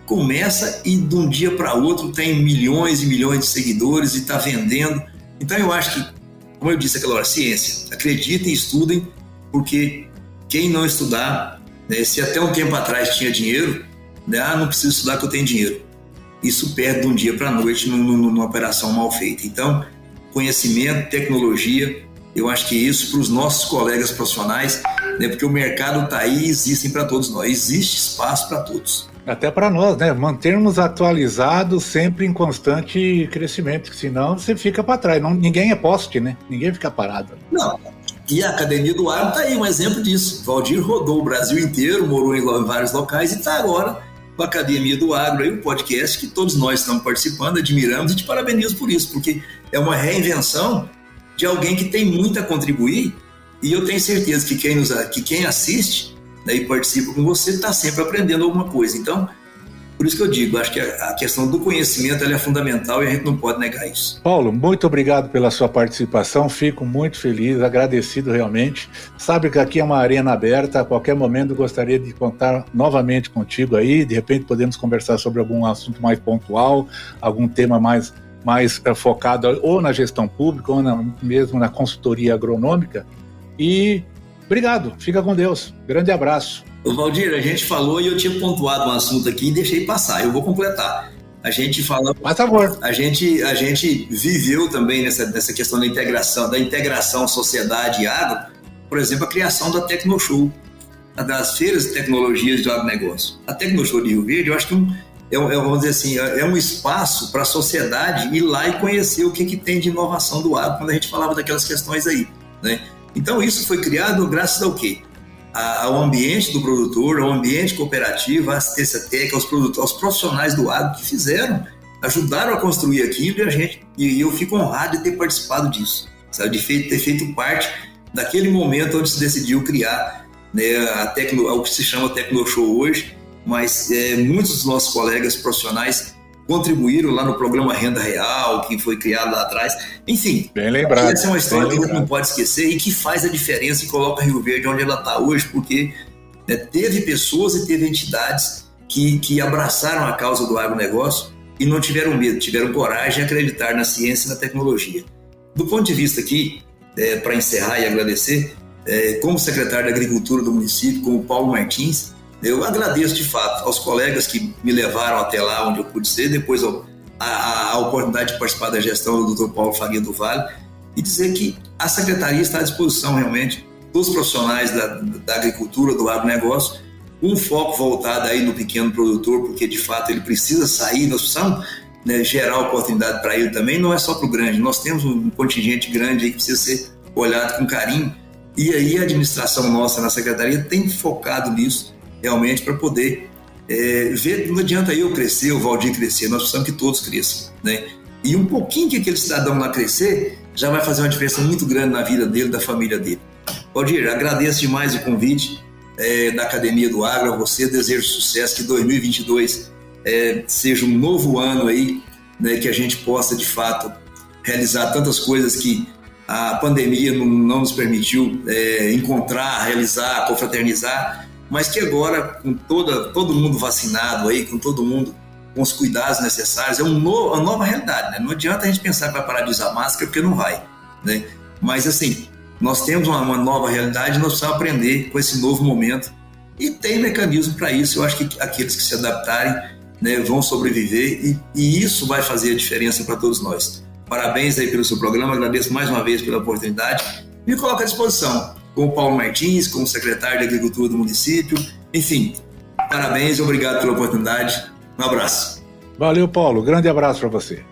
Speaker 3: Começa e de um dia para outro tem milhões e milhões de seguidores e está vendendo. Então eu acho que, como eu disse aquela hora, ciência, acreditem, estudem, porque quem não estudar, né, se até um tempo atrás tinha dinheiro, né, não preciso estudar que eu tenho dinheiro. Isso perde de um dia para a noite numa operação mal feita. Então, conhecimento, tecnologia, eu acho que isso para os nossos colegas profissionais, né, porque o mercado está aí e existem para todos nós, existe espaço para todos.
Speaker 2: Até para nós, né? Mantermos atualizados sempre em constante crescimento, senão você fica para trás. Ninguém é poste, né? Ninguém fica parado.
Speaker 3: Não. E a Academia do Agro está aí, um exemplo disso. Valdir rodou o Brasil inteiro, morou em vários locais e está agora com a Academia do Agro, aí, um podcast que todos nós estamos participando, admiramos e te parabenizo por isso, porque é uma reinvenção de alguém que tem muito a contribuir e eu tenho certeza que quem assiste, né, e participa com você está sempre aprendendo alguma coisa. Então, Por isso que eu digo, acho que a questão do conhecimento ela é fundamental e a gente não pode negar isso.
Speaker 2: Paulo, muito obrigado pela sua participação, fico muito feliz, agradecido realmente. Sabe que aqui é uma arena aberta, a qualquer momento gostaria de contar novamente contigo aí, de repente podemos conversar sobre algum assunto mais pontual, algum tema mais focado ou na gestão pública ou mesmo na consultoria agronômica. E obrigado, fica com Deus, grande abraço.
Speaker 3: Ô Valdir, a gente falou e eu tinha pontuado um assunto aqui e deixei passar, eu vou completar. A gente fala.
Speaker 2: Por favor.
Speaker 3: A gente viveu também nessa questão da integração sociedade e agro, por exemplo, a criação da Tecnoshow, das feiras de tecnologias do agronegócio. A Tecnoshow de Rio Verde, eu acho que vamos dizer assim, é um espaço para a sociedade ir lá e conhecer o que tem de inovação do agro, quando a gente falava daquelas questões aí, né? Então isso foi criado graças ao quê? Ao ambiente do produtor, ao ambiente cooperativo, à assistência técnica, aos profissionais do agro que ajudaram a construir aquilo e eu fico honrado de ter participado disso, sabe? De ter feito parte daquele momento onde se decidiu criar, né, o que se chama Tecnoshow hoje, mas muitos dos nossos colegas profissionais contribuíram lá no programa Renda Real, que foi criado lá atrás. Enfim,
Speaker 2: bem lembrado,
Speaker 3: essa é uma história que a gente não pode esquecer e que faz a diferença e coloca Rio Verde onde ela está hoje, porque teve pessoas e teve entidades que abraçaram a causa do agronegócio e não tiveram medo, tiveram coragem de acreditar na ciência e na tecnologia. Do ponto de vista aqui, para encerrar e agradecer, como secretário de Agricultura do município, como Paulo Martins, eu agradeço de fato aos colegas que me levaram até lá onde eu pude ser, depois a oportunidade de participar da gestão do Dr. Paulo Faria do Vale, e dizer que a Secretaria está à disposição realmente dos profissionais da agricultura, do agronegócio, um foco voltado aí no pequeno produtor, porque de fato ele precisa sair, nós precisamos, né, gerar oportunidade para ele também, não é só para o grande, nós temos um contingente grande aí que precisa ser olhado com carinho, e aí a administração nossa na Secretaria tem focado nisso, realmente, para poder ver, não adianta eu crescer, o Valdir crescer, nós precisamos que todos cresçam, né? E um pouquinho que aquele cidadão lá crescer, já vai fazer uma diferença muito grande na vida dele, da família dele. Valdir, agradeço demais o convite da Academia do Agro, a você, desejo sucesso, que 2022 seja um novo ano aí, né, que a gente possa, de fato, realizar tantas coisas que a pandemia não nos permitiu encontrar, realizar, confraternizar, mas que agora, com todo mundo vacinado aí, com todo mundo com os cuidados necessários, é uma nova realidade, né? Não adianta a gente pensar que vai parar de usar máscara, porque não vai, né? Mas assim, nós temos uma nova realidade e nós precisamos aprender com esse novo momento e tem mecanismo para isso. Eu acho que aqueles que se adaptarem, né, vão sobreviver e isso vai fazer a diferença para todos nós. Parabéns aí pelo seu programa, agradeço mais uma vez pela oportunidade, me coloco à disposição com o Paulo Martins, como secretário de Agricultura do município. Enfim, parabéns e obrigado pela oportunidade. Um abraço.
Speaker 2: Valeu, Paulo. Grande abraço para você.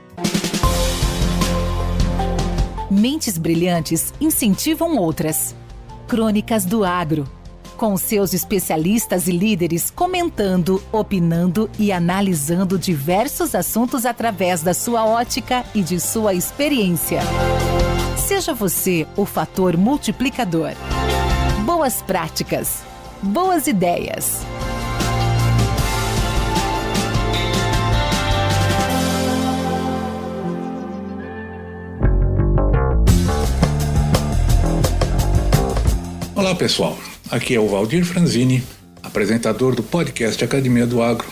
Speaker 5: Mentes brilhantes incentivam outras. Crônicas do Agro. Com seus especialistas e líderes comentando, opinando e analisando diversos assuntos através da sua ótica e de sua experiência. Seja você o fator multiplicador. Boas práticas. Boas ideias.
Speaker 2: Olá, pessoal. Aqui é o Valdir Franzini, apresentador do podcast Academia do Agro,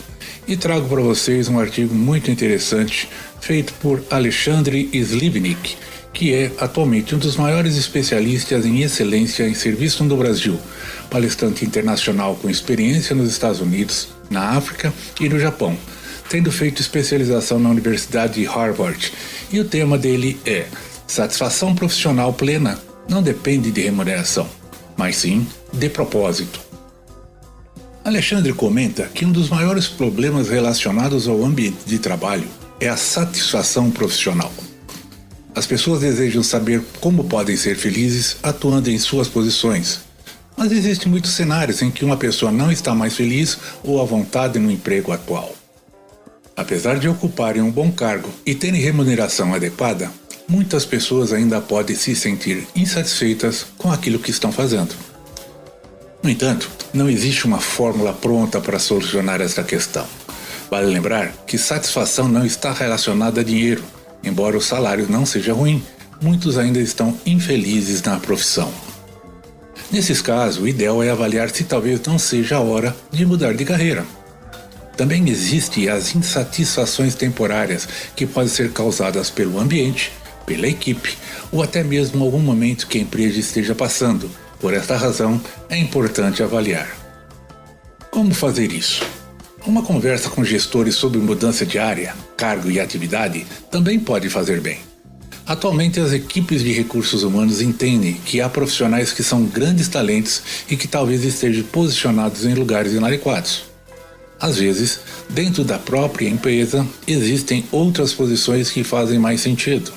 Speaker 2: e trago para vocês um artigo muito interessante feito por Alexandre Slivnik, que é atualmente um dos maiores especialistas em excelência em serviço no Brasil, palestrante internacional com experiência nos Estados Unidos, na África e no Japão, tendo feito especialização na Universidade de Harvard. E o tema dele é: satisfação profissional plena não depende de remuneração, mas sim de propósito. Alexandre comenta que um dos maiores problemas relacionados ao ambiente de trabalho é a satisfação profissional. As pessoas desejam saber como podem ser felizes atuando em suas posições, mas existem muitos cenários em que uma pessoa não está mais feliz ou à vontade no emprego atual. Apesar de ocuparem um bom cargo e terem remuneração adequada, muitas pessoas ainda podem se sentir insatisfeitas com aquilo que estão fazendo. No entanto, não existe uma fórmula pronta para solucionar esta questão. Vale lembrar que satisfação não está relacionada a dinheiro. Embora o salário não seja ruim, muitos ainda estão infelizes na profissão. Nesses casos, o ideal é avaliar se talvez não seja a hora de mudar de carreira. Também existem as insatisfações temporárias, que podem ser causadas pelo ambiente, pela equipe ou até mesmo algum momento que a empresa esteja passando. Por esta razão, é importante avaliar. Como fazer isso? Uma conversa com gestores sobre mudança de área, cargo e atividade também pode fazer bem. Atualmente, as equipes de recursos humanos entendem que há profissionais que são grandes talentos e que talvez estejam posicionados em lugares inadequados. Às vezes, dentro da própria empresa, existem outras posições que fazem mais sentido.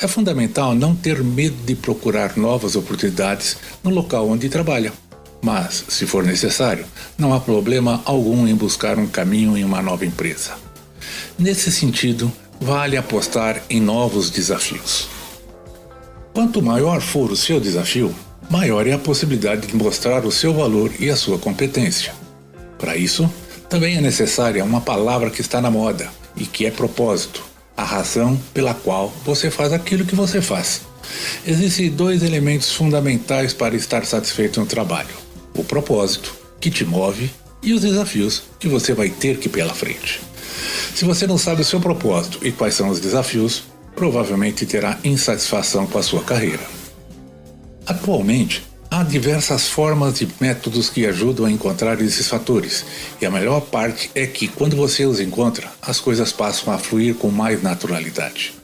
Speaker 2: É fundamental não ter medo de procurar novas oportunidades no local onde trabalha. Mas, se for necessário, não há problema algum em buscar um caminho em uma nova empresa. Nesse sentido, vale apostar em novos desafios. Quanto maior for o seu desafio, maior é a possibilidade de mostrar o seu valor e a sua competência. Para isso, também é necessária uma palavra que está na moda e que é propósito, a razão pela qual você faz aquilo que você faz. Existem 2 elementos fundamentais para estar satisfeito no trabalho: o propósito, que te move, e os desafios que você vai ter que ir pela frente. Se você não sabe o seu propósito e quais são os desafios, provavelmente terá insatisfação com a sua carreira. Atualmente, há diversas formas e métodos que ajudam a encontrar esses fatores, e a melhor parte é que, quando você os encontra, as coisas passam a fluir com mais naturalidade.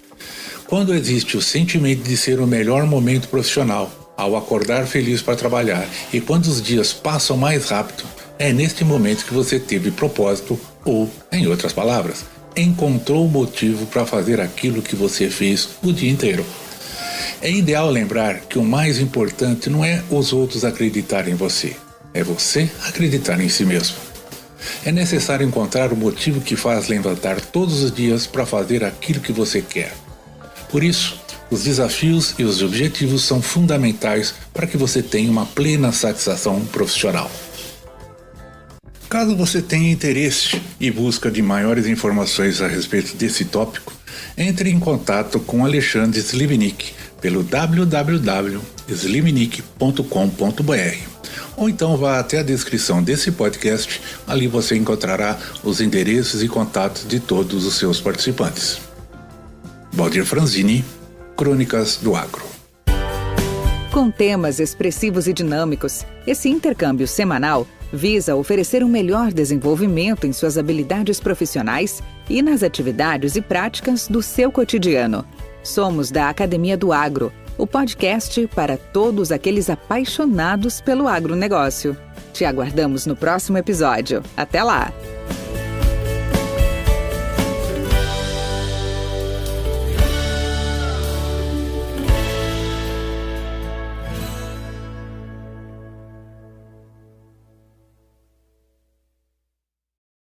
Speaker 2: Quando existe o sentimento de ser o melhor momento profissional, ao acordar feliz para trabalhar, e quando os dias passam mais rápido, é neste momento que você teve propósito ou, em outras palavras, encontrou motivo para fazer aquilo que você fez o dia inteiro. É ideal lembrar que o mais importante não é os outros acreditarem em você, é você acreditar em si mesmo. É necessário encontrar o motivo que faz levantar todos os dias para fazer aquilo que você quer. Por isso, os desafios e os objetivos são fundamentais para que você tenha uma plena satisfação profissional. Caso você tenha interesse e busca de maiores informações a respeito desse tópico, entre em contato com Alexandre Slivnik pelo www.slivnik.com.br ou então vá até a descrição desse podcast, ali você encontrará os endereços e contatos de todos os seus participantes. Valdir Franzini, Crônicas do Agro.
Speaker 1: Com temas expressivos e dinâmicos, esse intercâmbio semanal visa oferecer um melhor desenvolvimento em suas habilidades profissionais e nas atividades e práticas do seu cotidiano. Somos da Academia do Agro, o podcast para todos aqueles apaixonados pelo agronegócio. Te aguardamos no próximo episódio. Até lá!